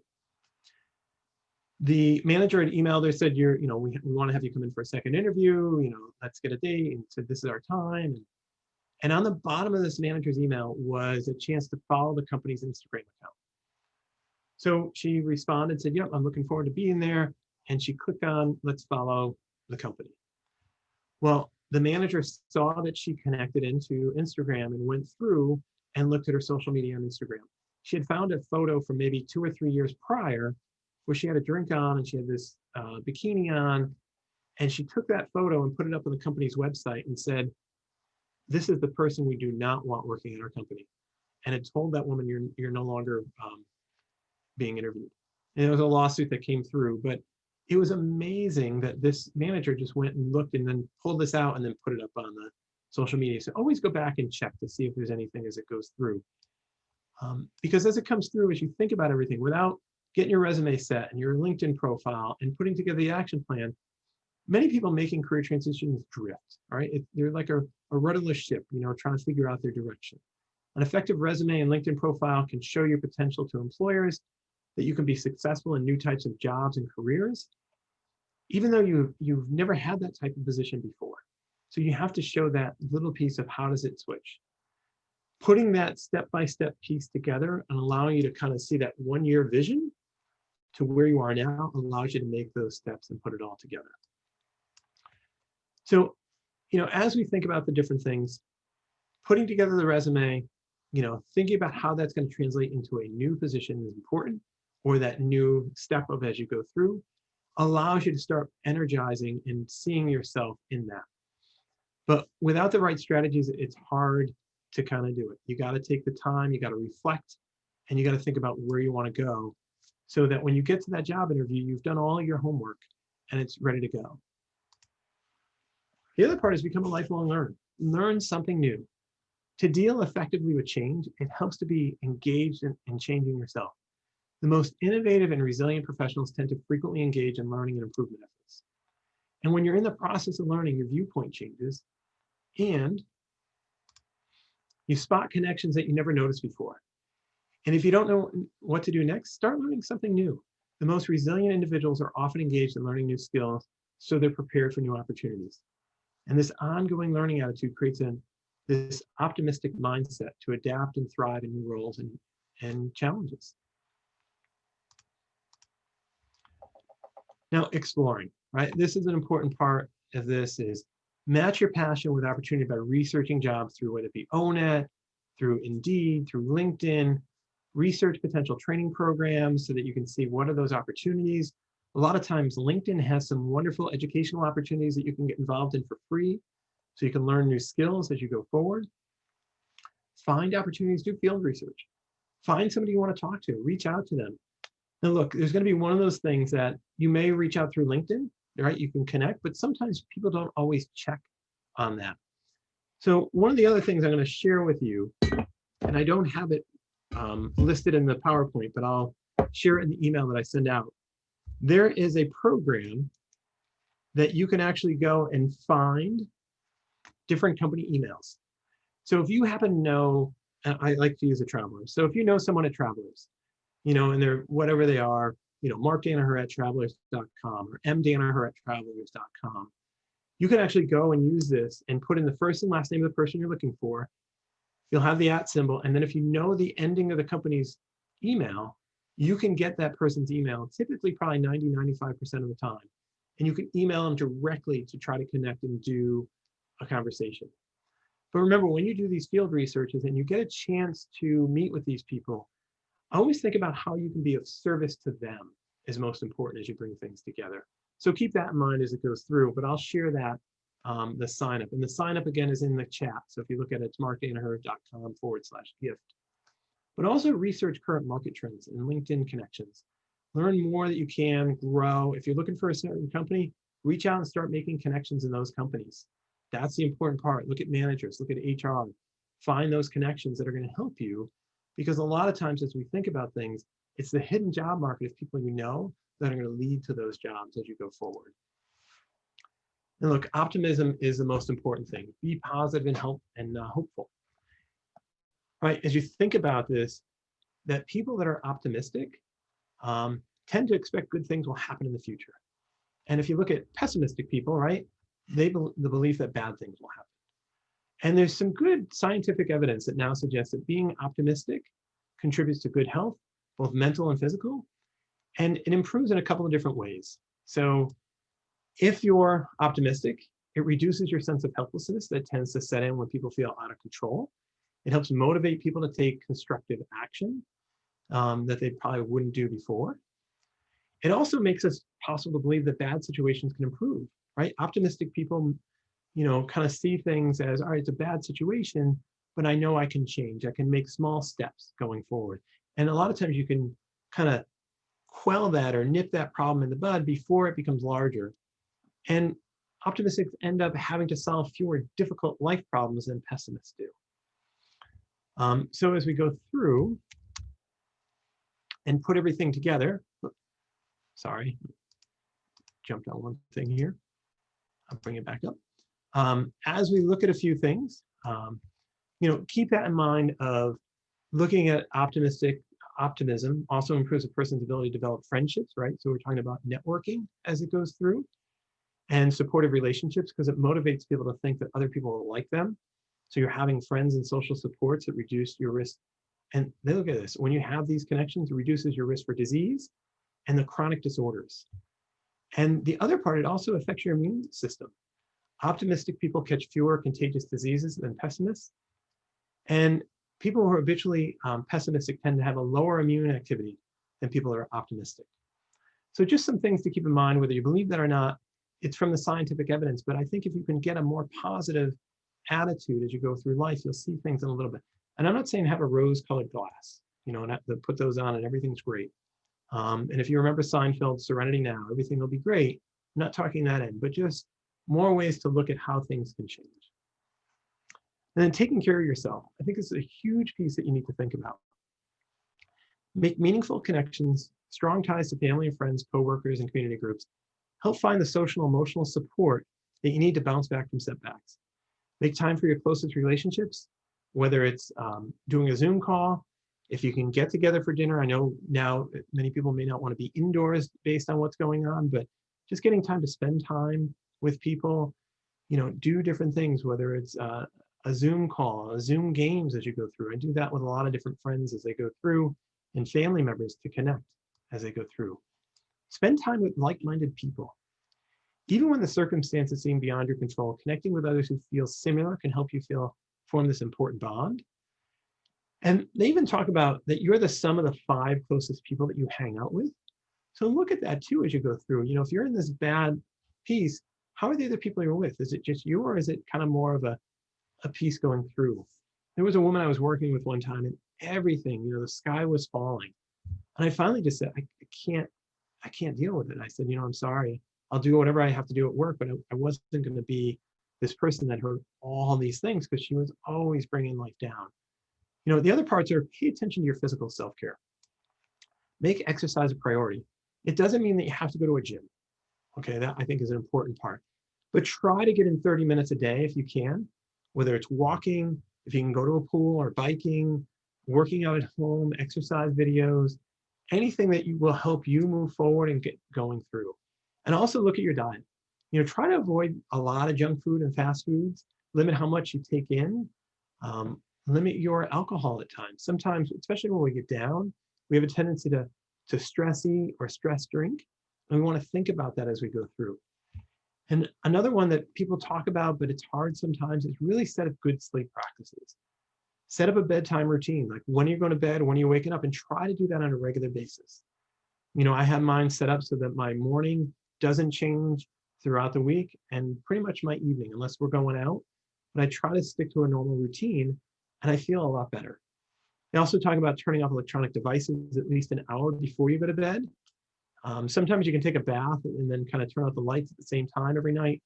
The manager had emailed her, said, we want to have you come in for a second interview, let's get a date, and said, this is our time. And on the bottom of this manager's email was a chance to follow the company's Instagram account. So she responded, said, yep, I'm looking forward to being there. And she clicked on, let's follow the company. Well, the manager saw that she connected into Instagram and went through and looked at her social media on Instagram. She had found a photo from maybe 2 or 3 years prior where she had a drink on and she had this bikini on. And she took that photo and put it up on the company's website and said, this is the person we do not want working at our company. And it told that woman, you're no longer being interviewed. And it was a lawsuit that came through, but it was amazing that this manager just went and looked and then pulled this out and then put it up on the social media. So always go back and check to see if there's anything as it goes through. Because as it comes through, as you think about everything, without getting your resume set and your LinkedIn profile and putting together the action plan, many people making career transitions drift, all right? They're like a rudderless ship, trying to figure out their direction. An effective resume and LinkedIn profile can show your potential to employers, that you can be successful in new types of jobs and careers, even though you've never had that type of position before. So you have to show that little piece of how does it switch. Putting that step-by-step piece together and allowing you to kind of see that 1-year vision to where you are now allows you to make those steps and put it all together. So, as we think about the different things, putting together the resume, thinking about how that's going to translate into a new position is important, or that new step of as you go through, allows you to start energizing and seeing yourself in that. But without the right strategies, it's hard to kind of do it. You got to take the time, you got to reflect, and you got to think about where you want to go so that when you get to that job interview, you've done all your homework and it's ready to go. The other part is become a lifelong learner. Learn something new. To deal effectively with change, it helps to be engaged in changing yourself. The most innovative and resilient professionals tend to frequently engage in learning and improvement efforts. And when you're in the process of learning, your viewpoint changes and you spot connections that you never noticed before. And if you don't know what to do next, start learning something new. The most resilient individuals are often engaged in learning new skills, so they're prepared for new opportunities. And this ongoing learning attitude creates this optimistic mindset to adapt and thrive in new roles and challenges. Now, exploring, right? This is an important part of this is match your passion with opportunity by researching jobs through whether it be ONET, through Indeed, through LinkedIn, research potential training programs so that you can see what are those opportunities. A lot of times LinkedIn has some wonderful educational opportunities that you can get involved in for free so you can learn new skills as you go forward. Find opportunities, do field research. Find somebody you want to talk to, reach out to them. Now look, there's going to be one of those things that you may reach out through LinkedIn, right? You can connect, but sometimes people don't always check on that. So one of the other things I'm going to share with you, and and I don't have it listed in the PowerPoint, but I'll share it in the email that I send out. There is a program that you can actually go and find different company emails. So if you happen to know, I like to use a Traveler. So if you know someone at Travelers, and they're whatever they are, Mark Danaher at travelers.com or mdanaher at travelers.com, you can actually go and use this and put in the first and last name of the person you're looking for. You'll have the @ symbol. And then if you know the ending of the company's email, you can get that person's email, typically probably 90–95% of the time. And you can email them directly to try to connect and do a conversation. But remember, when you do these field researches and you get a chance to meet with these people, always think about how you can be of service to them is most important as you bring things together. So keep that in mind as it goes through, but I'll share that, the sign up. And the sign up again is in the chat. So if you look at it, it's markdanaher.com/gift. But also research current market trends and LinkedIn connections. Learn more that you can grow. If you're looking for a certain company, reach out and start making connections in those companies. That's the important part. Look at managers, look at HR, find those connections that are going to help you, because a lot of times as we think about things, it's the hidden job market of people that are going to lead to those jobs as you go forward. And look, optimism is the most important thing. Be positive and hopeful. Right? As you think about this, that people that are optimistic tend to expect good things will happen in the future. And if you look at pessimistic people, right, the belief that bad things will happen. And there's some good scientific evidence that now suggests that being optimistic contributes to good health, both mental and physical, and it improves in a couple of different ways. So if you're optimistic, it reduces your sense of helplessness that tends to set in when people feel out of control. It helps motivate people to take constructive action that they probably wouldn't do before. It also makes us possible to believe that bad situations can improve, right? Optimistic people, kind of see things as, all right, it's a bad situation, but I know I can change. I can make small steps going forward. And a lot of times you can kind of quell that or nip that problem in the bud before it becomes larger. And optimists end up having to solve fewer difficult life problems than pessimists do. So as we go through and put everything together, sorry, jumped on one thing here. I'll bring it back up. As we look at a few things, keep that in mind of looking at optimism also improves a person's ability to develop friendships, right? So we're talking about networking as it goes through, and supportive relationships, because it motivates people to think that other people will like them. So you're having friends and social supports that reduce your risk. And then look at this, when you have these connections, it reduces your risk for disease and the chronic disorders. And the other part, it also affects your immune system. Optimistic people catch fewer contagious diseases than pessimists. And people who are habitually pessimistic tend to have a lower immune activity than people that are optimistic. So just some things to keep in mind, whether you believe that or not. It's from the scientific evidence, but I think if you can get a more positive attitude as you go through life, you'll see things in a little bit. And I'm not saying have a rose-colored glass, and have to put those on and everything's great. And if you remember Seinfeld's Serenity Now, everything will be great. I'm not talking that end, but just more ways to look at how things can change. And then taking care of yourself. I think this is a huge piece that you need to think about. Make meaningful connections, strong ties to family and friends, coworkers, and community groups. Help find the social and emotional support that you need to bounce back from setbacks. Make time for your closest relationships, whether it's doing a Zoom call. If you can get together for dinner, I know now many people may not want to be indoors based on what's going on, but just getting time to spend time with people, do different things, whether it's a Zoom call, a Zoom games as you go through. I do that with a lot of different friends as they go through, and family members to connect as they go through. Spend time with like-minded people. Even when the circumstances seem beyond your control, connecting with others who feel similar can help you form this important bond. And they even talk about that you're the sum of the 5 closest people that you hang out with. So look at that too as you go through. If you're in this bad piece, how are the other people you're with? Is it just you, or is it kind of more of a piece going through? There was a woman I was working with one time, and everything, the sky was falling. And I finally just said, I can't deal with it. I said, I'm sorry. I'll do whatever I have to do at work, but I wasn't going to be this person that heard all these things, because she was always bringing life down. The other parts are pay attention to your physical self-care. Make exercise a priority. It doesn't mean that you have to go to a gym. Okay, that I think is an important part. But try to get in 30 minutes a day if you can, whether it's walking, if you can go to a pool or biking, working out at home, exercise videos, anything that will help you move forward and get going through. And also look at your diet. Try to avoid a lot of junk food and fast foods, limit how much you take in, limit your alcohol at times. Sometimes, especially when we get down, we have a tendency to stress eat or stress drink. And we want to think about that as we go through. And another one that people talk about, but it's hard sometimes, is really set up good sleep practices. Set up a bedtime routine, like when you're going to bed, when you're waking up, and try to do that on a regular basis. I have mine set up so that my morning doesn't change throughout the week and pretty much my evening, unless we're going out. But I try to stick to a normal routine and I feel a lot better. They also talk about turning off electronic devices at least an hour before you go to bed. Sometimes you can take a bath and then kind of turn out the lights at the same time every night.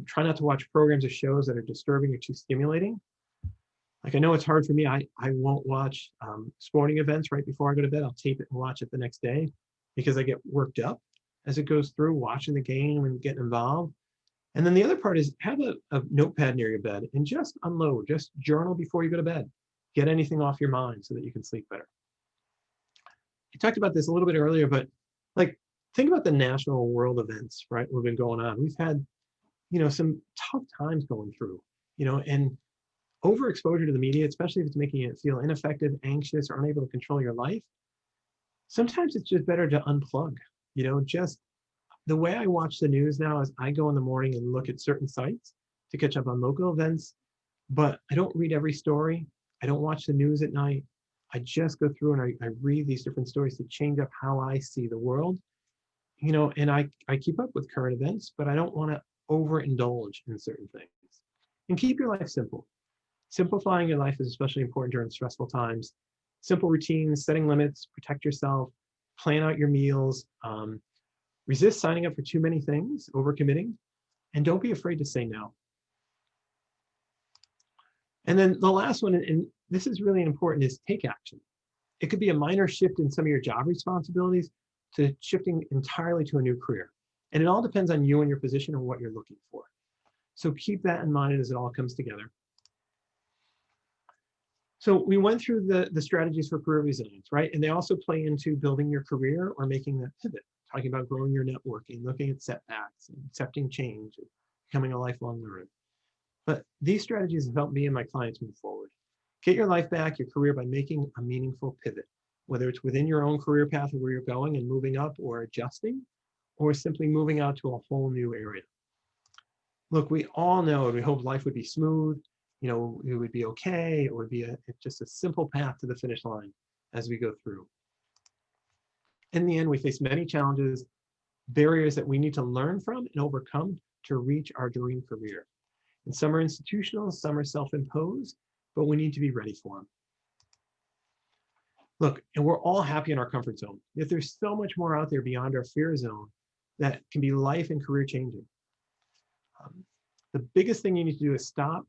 Try not to watch programs or shows that are disturbing or too stimulating. Like I know it's hard for me. I won't watch sporting events right before I go to bed. I'll tape it and watch it the next day because I get worked up as it goes through watching the game and getting involved. And then the other part is have a notepad near your bed and just unload, just journal before you go to bed. Get anything off your mind so that you can sleep better. I talked about this a little bit earlier, but like think about the national world events, right? We've been going on. We've had, some tough times going through, and overexposure to the media, especially if it's making you feel ineffective, anxious, or unable to control your life. Sometimes it's just better to unplug, just the way I watch the news now is I go in the morning and look at certain sites to catch up on local events, but I don't read every story. I don't watch the news at night. I just go through and I read these different stories to change up how I see the world, and I keep up with current events, but I don't want to overindulge in certain things. And keep your life simple. Simplifying your life is especially important during stressful times. Simple routines, setting limits, protect yourself, plan out your meals, resist signing up for too many things, overcommitting, and don't be afraid to say no. And then the last one, and this is really important, is take action. It could be a minor shift in some of your job responsibilities to shifting entirely to a new career. And it all depends on you and your position and what you're looking for. So keep that in mind as it all comes together. So we went through the strategies for career resilience, right? And they also play into building your career or making that pivot, talking about growing your networking, looking at setbacks, and accepting change, and becoming a lifelong learner. But these strategies have helped me and my clients move forward. Get your life back, your career, by making a meaningful pivot, whether it's within your own career path or where you're going and moving up or adjusting, or simply moving out to a whole new area. Look, we all know and we hope life would be smooth, it would be okay, it would be just a simple path to the finish line as we go through. In the end, we face many challenges, barriers that we need to learn from and overcome to reach our dream career. And some are institutional, some are self-imposed, but we need to be ready for them. Look, and we're all happy in our comfort zone, yet there's so much more out there beyond our fear zone that can be life and career changing. The biggest thing you need to do is stop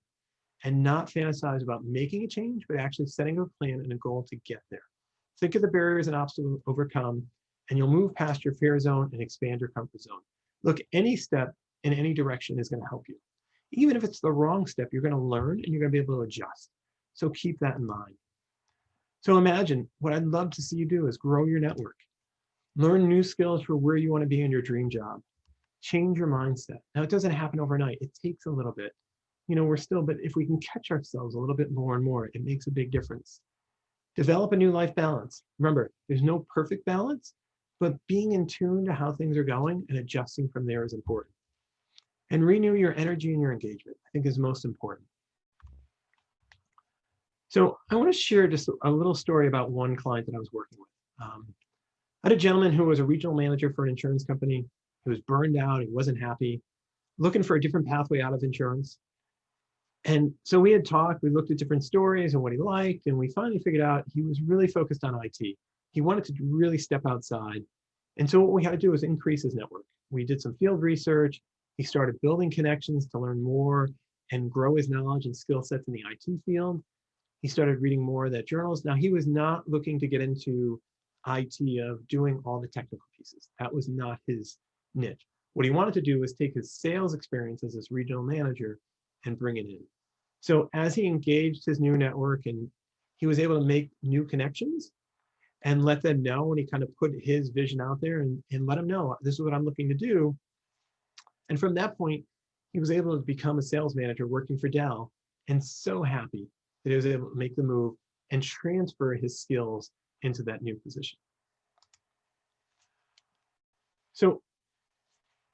and not fantasize about making a change, but actually setting a plan and a goal to get there. Think of the barriers and obstacles to overcome, and you'll move past your fear zone and expand your comfort zone. Look, any step in any direction is going to help you. Even if it's the wrong step, you're going to learn and you're going to be able to adjust. So keep that in mind. So imagine what I'd love to see you do is grow your network, learn new skills for where you want to be in your dream job, change your mindset. Now, it doesn't happen overnight. It takes a little bit. But if we can catch ourselves a little bit more and more, it makes a big difference. Develop a new life balance. Remember, there's no perfect balance, but being in tune to how things are going and adjusting from there is important. And renew your energy and your engagement, I think, is most important. So I want to share just a little story about one client that I was working with. I had a gentleman who was a regional manager for an insurance company. He was burned out. He wasn't happy, looking for a different pathway out of insurance. And so we had talked, we looked at different stories and what he liked, and we finally figured out he was really focused on IT. He wanted to really step outside. And so what we had to do was increase his network. We did some field research. He started building connections to learn more and grow his knowledge and skill sets in the IT field. He started reading more of that journals. Now, he was not looking to get into IT of doing all the technical pieces. That was not his niche. What he wanted to do was take his sales experience as this regional manager and bring it in. So as he engaged his new network and he was able to make new connections and let them know, and he kind of put his vision out there and let them know, this is what I'm looking to do. And from that point, he was able to become a sales manager working for Dell, and so happy that he was able to make the move and transfer his skills into that new position. So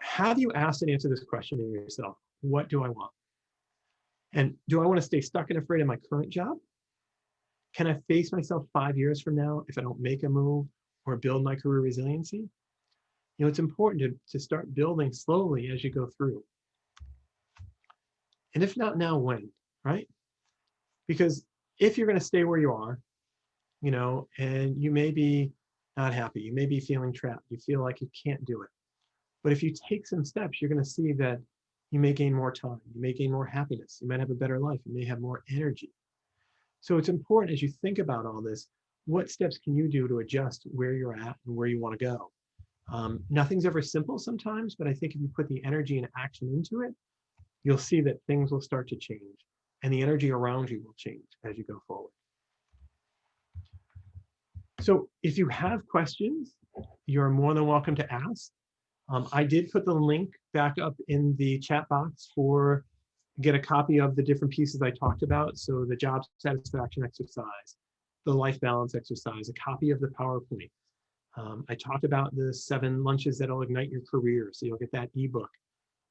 have you asked and answered this question to yourself? What do I want? And do I want to stay stuck and afraid of my current job? Can I face myself 5 years from now if I don't make a move or build my career resiliency? You know, it's important to start building slowly as you go through. And if not now, when, right? Because if you're going to stay where you are, you know, and you may be not happy, you may be feeling trapped, you feel like you can't do it. But if you take some steps, you're going to see that you may gain more time, you may gain more happiness, you might have a better life, you may have more energy. So it's important as you think about all this, what steps can you do to adjust where you're at and where you want to go? Nothing's ever simple sometimes, but I think if you put the energy and action into it, you'll see that things will start to change and the energy around you will change as you go forward. So if you have questions, you're more than welcome to ask. I did put the link back up in the chat box for get a copy of the different pieces I talked about. So the job satisfaction exercise, the life balance exercise, a copy of the PowerPoint. I talked about the 7 lunches that'll ignite your career. So you'll get that ebook.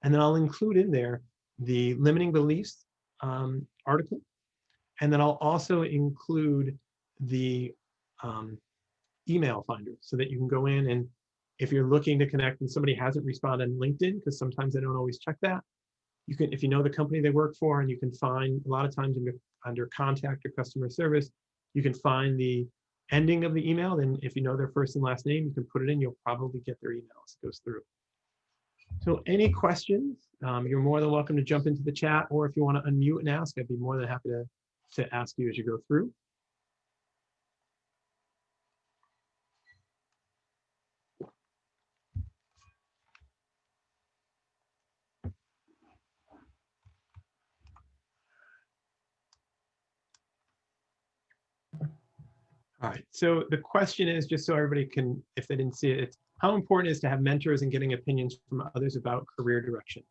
And then I'll include in there the limiting beliefs article. And then I'll also include the email finder so that you can go in, and if you're looking to connect and somebody hasn't responded on LinkedIn, because sometimes they don't always check that, you can, if you know the company they work for, and you can find a lot of times under contact or customer service, you can find the ending of the email. Then if you know their first and last name, you can put it in, you'll probably get their email as it goes through. So any questions, you're more than welcome to jump into the chat, or if you want to unmute and ask, I'd be more than happy to ask you as you go through. All right, so the question is, just so everybody can, if they didn't see it, it's how important it is to have mentors and getting opinions from others about career direction.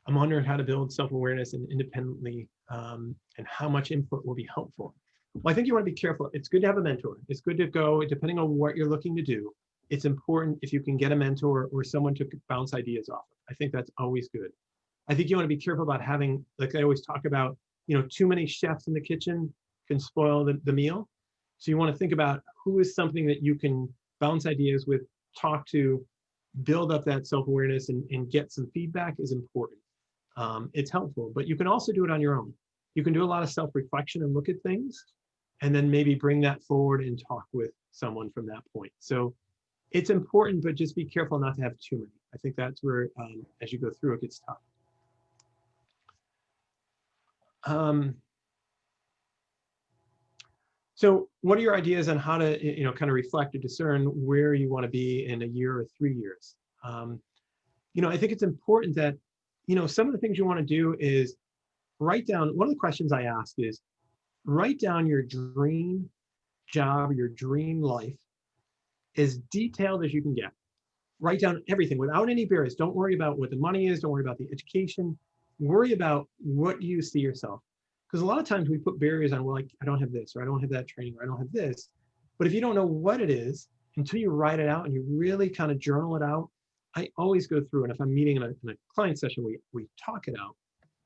I'm wondering how to build self-awareness and independently, and how much input will be helpful. Well, I think you want to be careful. It's good to have a mentor. It's good to go, depending on what you're looking to do. It's important if you can get a mentor or someone to bounce ideas off of. I think that's always good. I think you want to be careful about having, like I always talk about, you know, too many chefs in the kitchen can spoil the meal. So you want to think about who is something that you can bounce ideas with, talk to, build up that self-awareness and get some feedback is important. It's helpful, but you can also do it on your own. You can do a lot of self-reflection and look at things, and then maybe bring that forward and talk with someone from that point. So it's important, but just be careful not to have too many. I think that's where, as you go through, it gets tough. So what are your ideas on how to, you know, kind of reflect or discern where you want to be in a year or 3 years? You know, I think it's important that, you know, some of the things you want to do is write down, one of the questions I ask is, write down your dream job, your dream life, as detailed as you can get. Write down everything without any barriers. Don't worry about what the money is. Don't worry about the education. Worry about what do you see yourself. Because a lot of times we put barriers on, well, like, I don't have this, or I don't have that training, or I don't have this. But if you don't know what it is, until you write it out and you really kind of journal it out, I always go through, and if I'm meeting in a client session, we talk it out.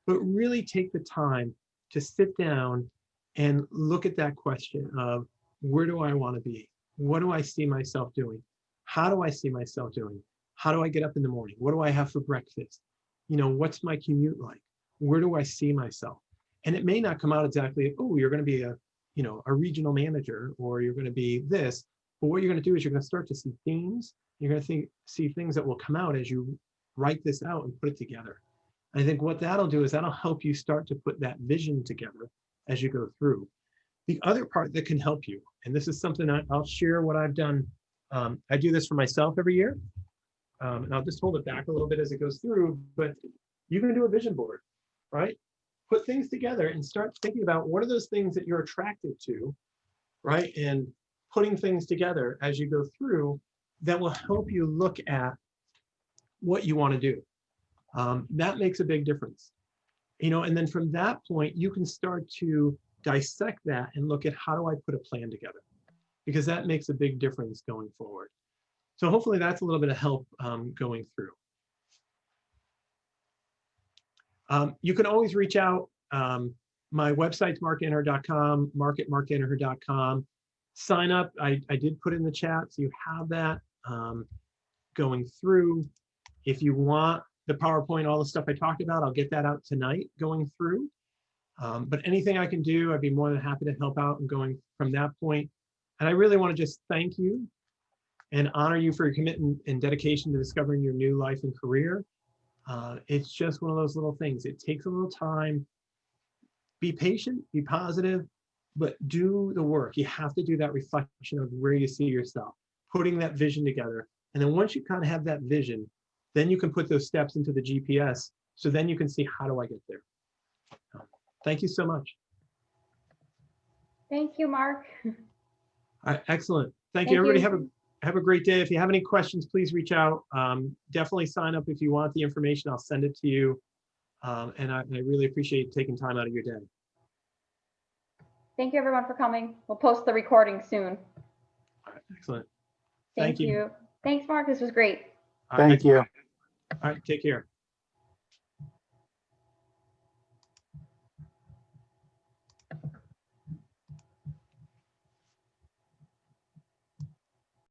But really take the time to sit down and look at that question of, where do I want to be? What do I see myself doing? How do I see myself doing? How do I get up in the morning? What do I have for breakfast? You know, what's my commute like? Where do I see myself? And it may not come out exactly, oh, you're going to be a, you know, a regional manager, or you're going to be this. But what you're going to do is you're going to start to see themes. You're going to see things that will come out as you write this out and put it together. I think what that'll do is that'll help you start to put that vision together as you go through. The other part that can help you, and this is something I'll share what I've done. I do this for myself every year. And I'll just hold it back a little bit as it goes through, but you can do a vision board, right? Put things together and start thinking about what are those things that you're attracted to, right? And putting things together as you go through that will help you look at what you want to do. That makes a big difference. And then from that point, you can start to dissect that and look at how do I put a plan together? Because that makes a big difference going forward. So hopefully that's a little bit of help going through. You can always reach out. My website's markdanaher.com, mark@markdanaher.com. Sign up. I did put in the chat, so you have that going through. If you want the PowerPoint, all the stuff I talked about, I'll get that out tonight going through. But anything I can do, I'd be more than happy to help out and going from that point. And I really want to just thank you and honor you for your commitment and dedication to discovering your new life and career. It's just one of those little things. It takes a little time. Be patient, be positive, but do the work. You have to do that reflection of where you see yourself, putting that vision together. And then once you kind of have that vision, then you can put those steps into the GPS. So then you can see, how do I get there? Thank you so much. Thank you, Mark. All right, excellent. Thank you, everybody. Have a great day. If you have any questions, please reach out. Definitely sign up if you want the information. I'll send it to you. And I really appreciate taking time out of your day. Thank you, everyone, for coming. We'll post the recording soon. All right, excellent. Thank you. Thanks, Mark. This was great. All right, Thank you. All right, take care.